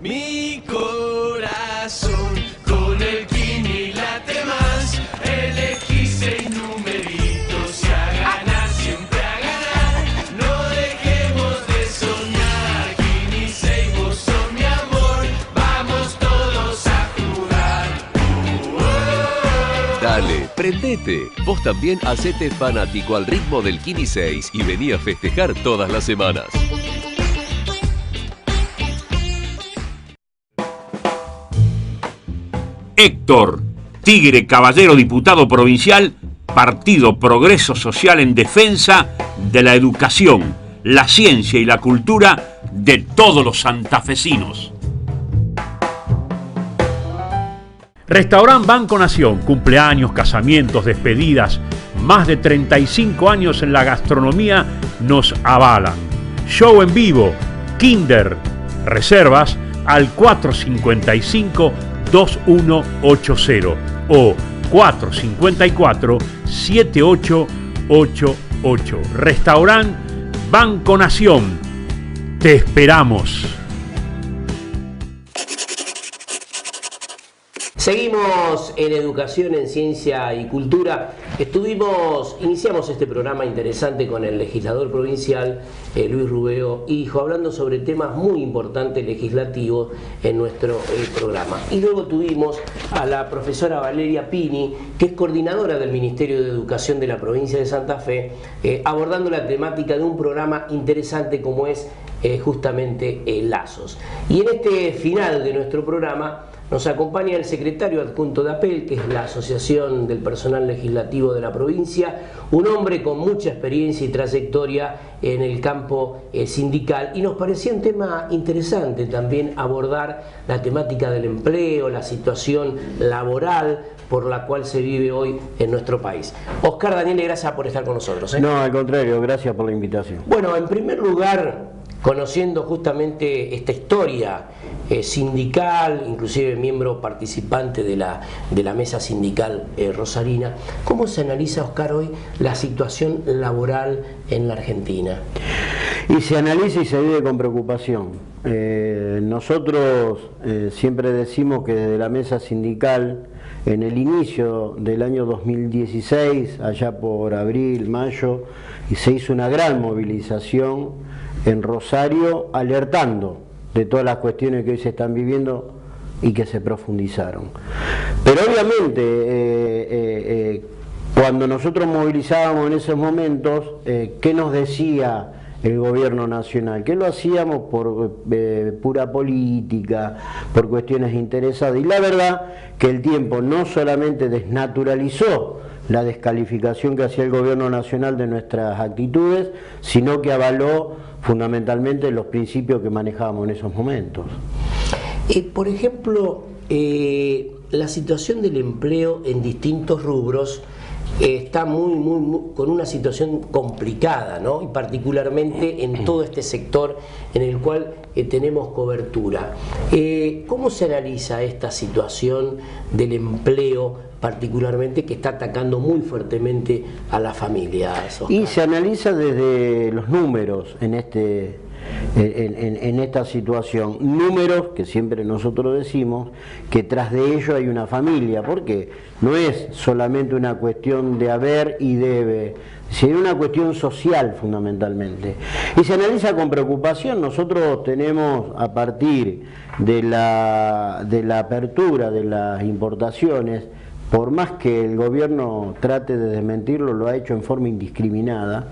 Speaker 7: Mi corazón con el Kini late más. Elegí 6 numeritos y a ganar, siempre a ganar. No dejemos de soñar. Kini 6, vos sos mi amor. Vamos todos a jugar.
Speaker 8: Dale, prendete. Vos también hacete fanático al ritmo del Kini 6 y vení a festejar todas las semanas.
Speaker 3: Héctor Tigre Caballero, diputado provincial, Partido Progreso Social, en defensa de la educación, la ciencia y la cultura de todos los santafesinos. Restaurant Banco Nación, cumpleaños, casamientos, despedidas, más de 35 años en la gastronomía nos avalan. Show en vivo, Kinder, reservas al 455-2180 o 454-7888. Restaurant Banco Nación, te esperamos.
Speaker 1: Seguimos en educación, en ciencia y cultura. Iniciamos este programa interesante con el legislador provincial Luis Rubeo Hijo, hablando sobre temas muy importantes legislativos en nuestro programa. Y luego tuvimos a la profesora Valeria Pini, que es coordinadora del Ministerio de Educación de la provincia de Santa Fe, abordando la temática de un programa interesante como es justamente Lazos. Y en este final de nuestro programa nos acompaña el secretario adjunto de APEL, que es la Asociación del Personal Legislativo de la provincia, un hombre con mucha experiencia y trayectoria en el campo sindical, y nos parecía un tema interesante también abordar la temática del empleo, la situación laboral por la cual se vive hoy en nuestro país. Oscar Daniel, gracias por estar con nosotros.
Speaker 12: No, al contrario, gracias por la invitación.
Speaker 1: Bueno, en primer lugar, conociendo justamente esta historia sindical, inclusive miembro participante de la mesa sindical rosarina, ¿cómo se analiza, Oscar, hoy la situación laboral en la Argentina?
Speaker 12: Y se analiza y se vive con preocupación. Nosotros siempre decimos que desde la mesa sindical, en el inicio del año 2016, allá por abril, mayo, y se hizo una gran movilización en Rosario, alertando de todas las cuestiones que hoy se están viviendo y que se profundizaron. Pero obviamente, cuando nosotros movilizábamos en esos momentos, ¿qué nos decía el gobierno nacional? Que lo hacíamos por pura política, por cuestiones interesadas, y la verdad que el tiempo no solamente desnaturalizó la descalificación que hacía el gobierno nacional de nuestras actitudes, sino que avaló fundamentalmente los principios que manejábamos en esos momentos.
Speaker 1: Por ejemplo, la situación del empleo en distintos rubros está con una situación complicada, ¿no? Y particularmente en todo este sector en el cual tenemos cobertura. ¿Cómo se analiza esta situación del empleo, particularmente que está atacando muy fuertemente a las familias, Oscar?
Speaker 12: Y se analiza desde los números en esta situación, números que siempre nosotros decimos que tras de ello hay una familia, porque no es solamente una cuestión de haber y debe, sino una cuestión social fundamentalmente. Y se analiza con preocupación. Nosotros tenemos, a partir de la apertura de las importaciones, por más que el gobierno trate de desmentirlo, lo ha hecho en forma indiscriminada,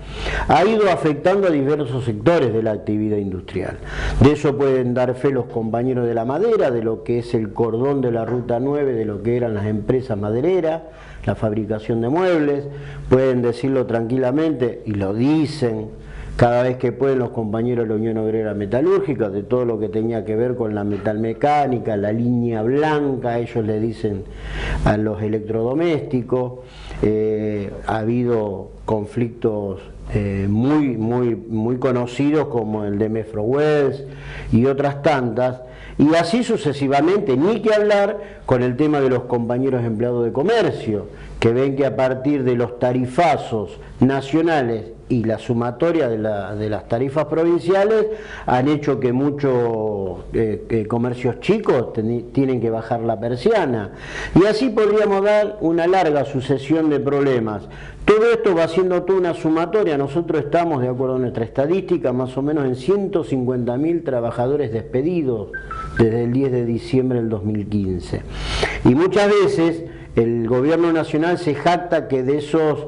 Speaker 12: ha ido afectando a diversos sectores de la actividad industrial. De eso pueden dar fe los compañeros de la madera, de lo que es el cordón de la Ruta 9, de lo que eran las empresas madereras, la fabricación de muebles, pueden decirlo tranquilamente, y lo dicen cada vez que pueden los compañeros de la Unión Obrera Metalúrgica, de todo lo que tenía que ver con la metalmecánica, la línea blanca, ellos le dicen a los electrodomésticos. Ha habido conflictos muy conocidos como el de Mefrowells y otras tantas, y así sucesivamente, ni que hablar con el tema de los compañeros empleados de comercio, que ven que a partir de los tarifazos nacionales y la sumatoria de las tarifas provinciales han hecho que muchos comercios chicos tienen que bajar la persiana, y así podríamos dar una larga sucesión de problemas. Todo esto va siendo toda una sumatoria. Nosotros estamos, de acuerdo a nuestra estadística, más o menos en 150.000 trabajadores despedidos desde el 10 de diciembre del 2015, y muchas veces el gobierno nacional se jacta que de esos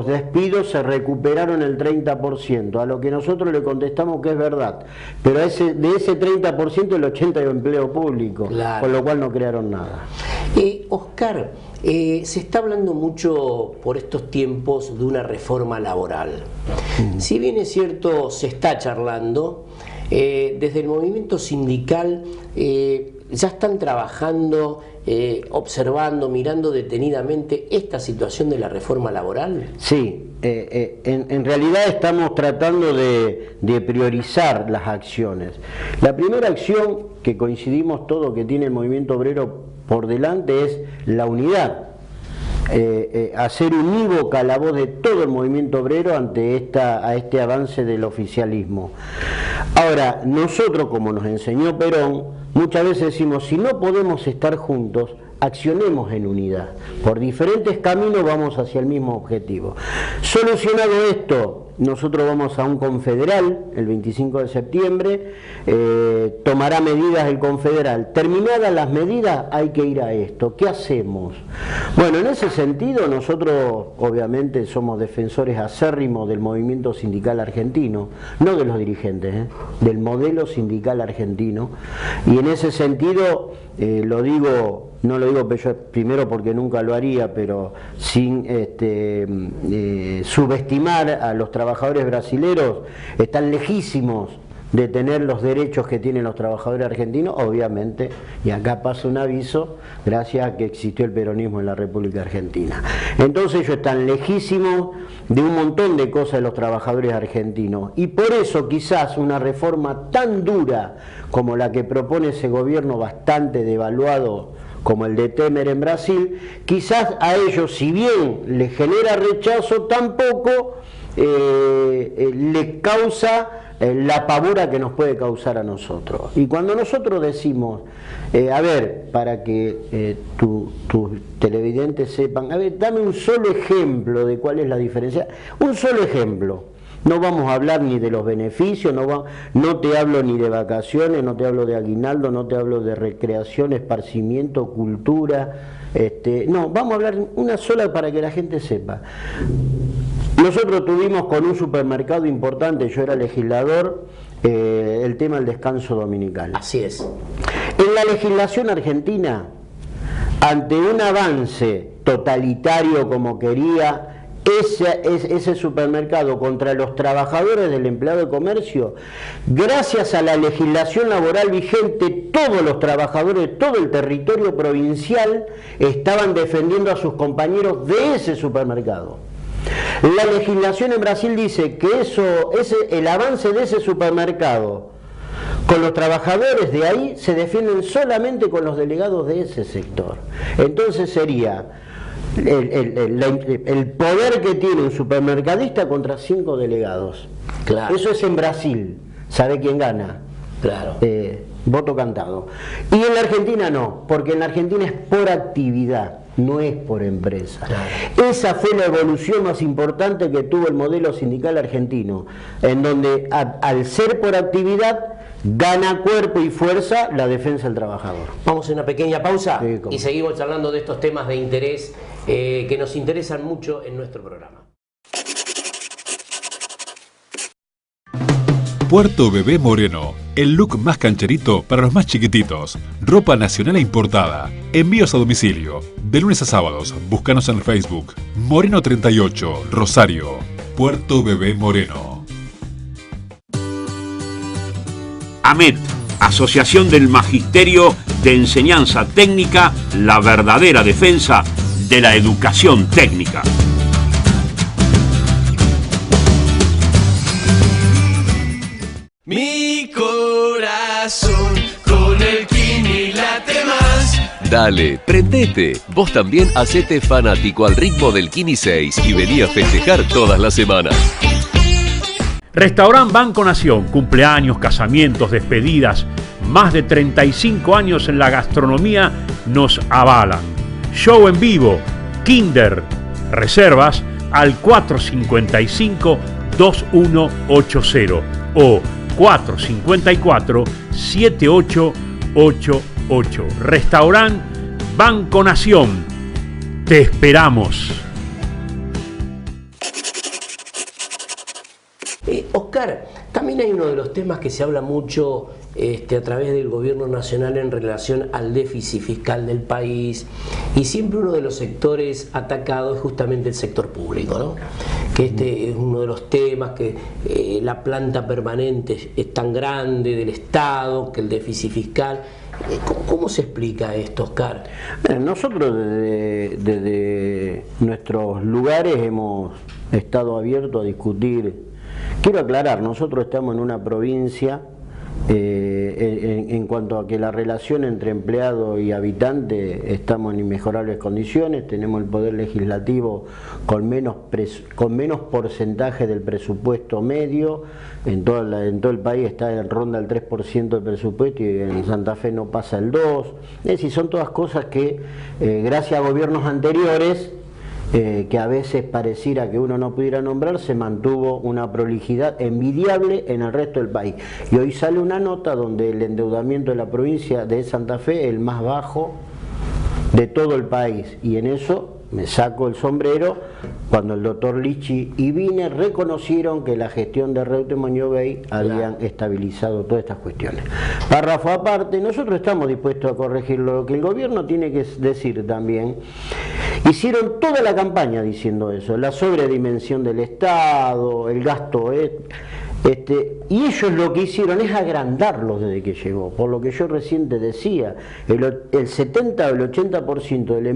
Speaker 12: despidos se recuperaron el 30%, a lo que nosotros le contestamos que es verdad, pero de ese 30% el 80% es empleo público, claro, con lo cual no crearon nada.
Speaker 1: Oscar, se está hablando mucho por estos tiempos de una reforma laboral. Si bien es cierto, se está charlando, desde el movimiento sindical ya están trabajando, observando, mirando detenidamente esta situación de la reforma laboral.
Speaker 12: Sí, en realidad estamos tratando de priorizar las acciones. La primera acción que coincidimos todos que tiene el movimiento obrero por delante es la unidad. Hacer unívoca la voz de todo el movimiento obrero ante este avance del oficialismo. Ahora, nosotros, como nos enseñó Perón, muchas veces decimos, si no podemos estar juntos, accionemos en unidad. Por diferentes caminos vamos hacia el mismo objetivo. Solucionado esto, nosotros vamos a un confederal el 25 de septiembre, tomará medidas el confederal. Terminadas las medidas, hay que ir a esto. ¿Qué hacemos? Bueno, en ese sentido, nosotros obviamente somos defensores acérrimos del movimiento sindical argentino, no de los dirigentes, del modelo sindical argentino, y en ese sentido lo digo, no lo digo primero porque nunca lo haría, pero sin subestimar a los trabajadores brasileros, están lejísimos de tener los derechos que tienen los trabajadores argentinos, obviamente, y acá pasa un aviso, gracias a que existió el peronismo en la República Argentina. Entonces ellos están lejísimos de un montón de cosas de los trabajadores argentinos, y por eso quizás una reforma tan dura como la que propone ese gobierno bastante devaluado como el de Temer en Brasil, quizás a ellos, si bien les genera rechazo, tampoco le causa la pavura que nos puede causar a nosotros. Y cuando nosotros decimos, a ver, para que tus televidentes sepan, a ver, dame un solo ejemplo de cuál es la diferencia, un solo ejemplo. No vamos a hablar ni de los beneficios, no te hablo ni de vacaciones, no te hablo de aguinaldo, no te hablo de recreación, esparcimiento, cultura. No, vamos a hablar una sola para que la gente sepa. Nosotros tuvimos con un supermercado importante, yo era legislador, el tema del descanso dominical.
Speaker 1: Así es.
Speaker 12: En la legislación argentina, ante un avance totalitario como quería ese supermercado contra los trabajadores del empleado de comercio, gracias a la legislación laboral vigente, todos los trabajadores, todo el territorio provincial estaban defendiendo a sus compañeros de ese supermercado. La legislación en Brasil dice que el avance de ese supermercado con los trabajadores de ahí se defienden solamente con los delegados de ese sector. Entonces sería el poder que tiene un supermercadista contra 5 delegados.
Speaker 1: Claro.
Speaker 12: Eso es en Brasil. ¿Sabe quién gana?
Speaker 1: Claro.
Speaker 12: Voto cantado. Y en la Argentina no, porque en la Argentina es por actividad, no es por empresa. Claro. Esa fue la evolución más importante que tuvo el modelo sindical argentino, en donde al ser por actividad gana cuerpo y fuerza la defensa del trabajador.
Speaker 1: Vamos a una pequeña pausa
Speaker 12: Sí,
Speaker 1: y seguimos charlando de estos temas de interés que nos interesan mucho en nuestro programa.
Speaker 9: Puerto Bebé Moreno, el look más cancherito para los más chiquititos. Ropa nacional e importada. Envíos a domicilio. De lunes a sábados. Búscanos en Facebook. Moreno 38, Rosario. Puerto Bebé Moreno.
Speaker 3: AMET, Asociación del Magisterio de Enseñanza Técnica, la verdadera defensa de la educación técnica.
Speaker 7: Mi corazón con el Kini late más.
Speaker 8: Dale, prendete. Vos también hacete fanático al ritmo del Kini 6 y vení a festejar todas las semanas.
Speaker 3: Restaurant Banco Nación, cumpleaños, casamientos, despedidas, más de 35 años en la gastronomía nos avalan. Show en vivo, Kinder, reservas al 455-2180 o 454-7888. Restaurant Banco Nación, te esperamos.
Speaker 1: Oscar, también hay uno de los temas que se habla mucho a través del gobierno nacional en relación al déficit fiscal del país, y siempre uno de los sectores atacados es justamente el sector público, ¿no? Que este es uno de los temas, que la planta permanente es tan grande del Estado, que el déficit fiscal. ¿Cómo se explica esto, Oscar?
Speaker 12: Nosotros desde nuestros lugares hemos estado abiertos a discutir. Quiero aclarar, nosotros estamos en una provincia en cuanto a que la relación entre empleado y habitante estamos en inmejorables condiciones, tenemos el poder legislativo con menos porcentaje del presupuesto medio, en todo el país está en ronda el 3% del presupuesto y en Santa Fe no pasa el 2%, es decir, son todas cosas que gracias a gobiernos anteriores, que a veces pareciera que uno no pudiera nombrar, se mantuvo una prolijidad envidiable en el resto del país. Y hoy sale una nota donde el endeudamiento de la provincia de Santa Fe es el más bajo de todo el país, y en eso me saco el sombrero cuando el doctor Lichi y Vine reconocieron que la gestión de Reutemann y Obey habían estabilizado todas estas cuestiones. Párrafo aparte, nosotros estamos dispuestos a corregirlo. Lo que el gobierno tiene que decir también, hicieron toda la campaña diciendo eso, la sobredimensión del Estado, el gasto y ellos lo que hicieron es agrandarlos desde que llegó, por lo que yo recién te decía, el 70 o el 80% del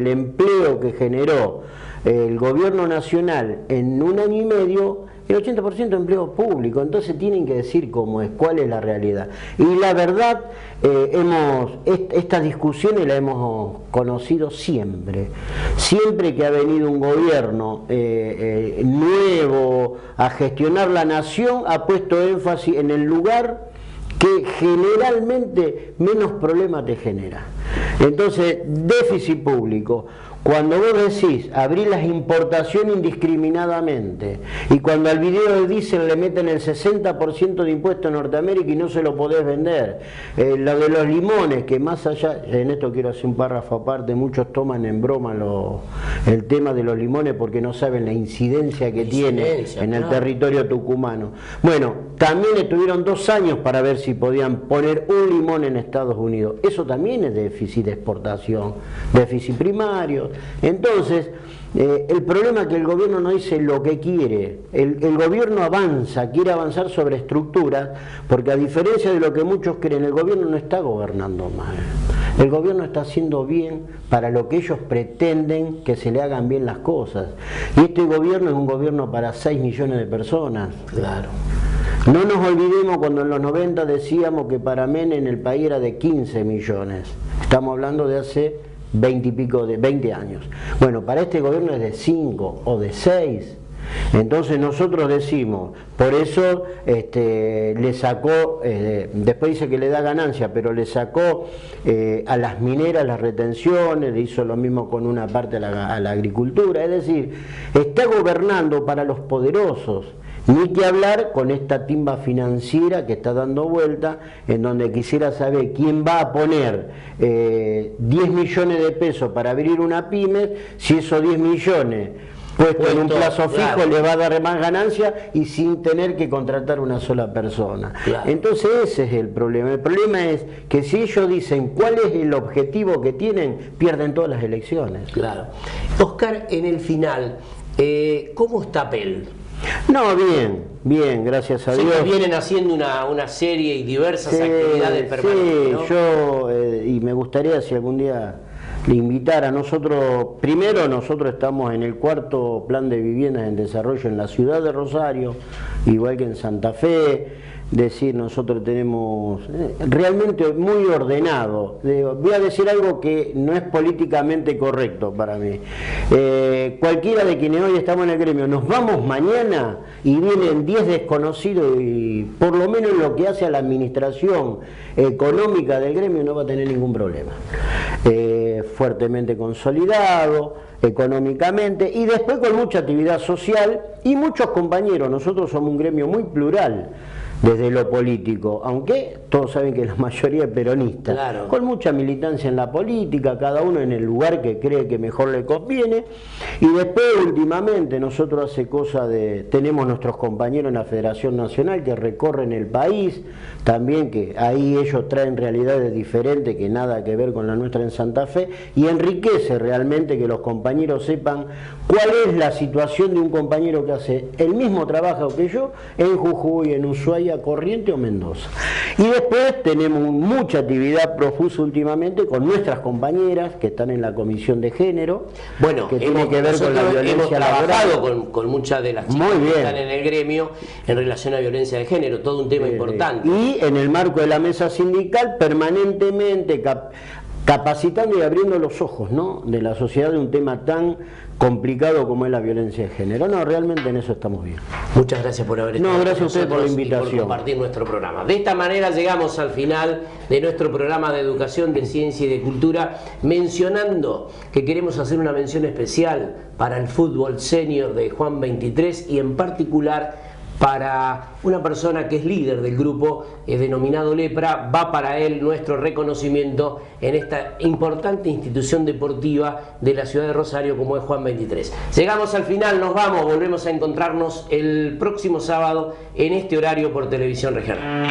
Speaker 12: empleo que generó el gobierno nacional en un año y medio, el 80% de empleo público. Entonces tienen que decir cómo es, cuál es la realidad. Y la verdad, estas discusiones las hemos conocido siempre que ha venido un gobierno nuevo a gestionar la nación, ha puesto énfasis en el lugar que generalmente menos problema te genera. Entonces, déficit público. Cuando vos decís abrir las importaciones indiscriminadamente y cuando al video de diésel le meten el 60% de impuesto en Norteamérica y no se lo podés vender, lo de los limones, que más allá, en esto quiero hacer un párrafo aparte, muchos toman en broma el tema de los limones porque no saben la incidencia que tiene en el territorio tucumano. Bueno, también estuvieron 2 años para ver si podían poner un limón en Estados Unidos. Eso también es déficit de exportación, déficit primario. Entonces, el problema es que el gobierno no dice lo que quiere. El gobierno quiere avanzar sobre estructuras, porque a diferencia de lo que muchos creen, el gobierno no está gobernando mal. El gobierno está haciendo bien para lo que ellos pretenden que se le hagan bien las cosas. Y este gobierno es un gobierno para 6 millones de personas.
Speaker 1: Claro.
Speaker 12: No nos olvidemos cuando en los 90 decíamos que para Menem el país era de 15 millones. Estamos hablando de hace 20 años. Bueno, para este gobierno es de 5 o de 6. Entonces nosotros decimos, por eso le sacó, después dice que le da ganancia, pero le sacó a las mineras las retenciones, le hizo lo mismo con una parte a la agricultura, es decir, está gobernando para los poderosos. Ni que hablar con esta timba financiera que está dando vuelta, en donde quisiera saber quién va a poner 10 millones de pesos para abrir una pyme, si esos 10 millones puesto en un plazo fijo, claro, le va a dar más ganancia y sin tener que contratar una sola persona. Claro. Entonces ese es el problema. El problema es que si ellos dicen cuál es el objetivo que tienen, pierden todas las elecciones.
Speaker 1: Claro. Oscar, en el final, ¿cómo está PEL?
Speaker 12: No, bien, gracias a Dios.
Speaker 1: Vienen haciendo una serie y diversas actividades permanentes, ¿no?
Speaker 12: Sí, yo, y me gustaría si algún día le invitara a nosotros, primero nosotros estamos en el 4º plan de viviendas en desarrollo en la ciudad de Rosario, igual que en Santa Fe. Decir, nosotros tenemos realmente muy ordenado. Voy a decir algo que no es políticamente correcto para mí. Cualquiera de quienes hoy estamos en el gremio, nos vamos mañana y vienen 10 desconocidos y por lo menos lo que hace a la administración económica del gremio no va a tener ningún problema. Fuertemente consolidado económicamente y después con mucha actividad social y muchos compañeros. Nosotros somos un gremio muy plural desde lo político, aunque todos saben que la mayoría es peronista, claro, con mucha militancia en la política, cada uno en el lugar que cree que mejor le conviene. Y después últimamente nosotros hace cosa de, tenemos nuestros compañeros en la Federación Nacional que recorren el país, también que ahí ellos traen realidades diferentes que nada que ver con la nuestra en Santa Fe, y enriquece realmente que los compañeros sepan cuál es la situación de un compañero que hace el mismo trabajo que yo en Jujuy, en Ushuaia, Corrientes o Mendoza. Y después tenemos mucha actividad profusa últimamente con nuestras compañeras que están en la Comisión de Género,
Speaker 1: bueno,
Speaker 12: que tiene que ver con la violencia laboral.
Speaker 1: Hemos trabajado con muchas de las chicas que están en el gremio en relación a violencia de género, todo un tema importante.
Speaker 12: Y en el marco de la mesa sindical permanentemente capacitando y abriendo los ojos, ¿no?, de la sociedad de un tema tan complicado como es la violencia de género. No, realmente en eso estamos bien.
Speaker 1: Muchas gracias por haber estado.
Speaker 12: No, gracias a usted por la invitación.
Speaker 1: Y por compartir nuestro programa. De esta manera llegamos al final de nuestro programa de educación, de ciencia y de cultura, mencionando que queremos hacer una mención especial para el fútbol senior de Juan 23 y en particular para una persona que es líder del grupo denominado Lepra. Va para él nuestro reconocimiento en esta importante institución deportiva de la ciudad de Rosario como es Juan 23. Llegamos al final, nos vamos, volvemos a encontrarnos el próximo sábado en este horario por Televisión Regional.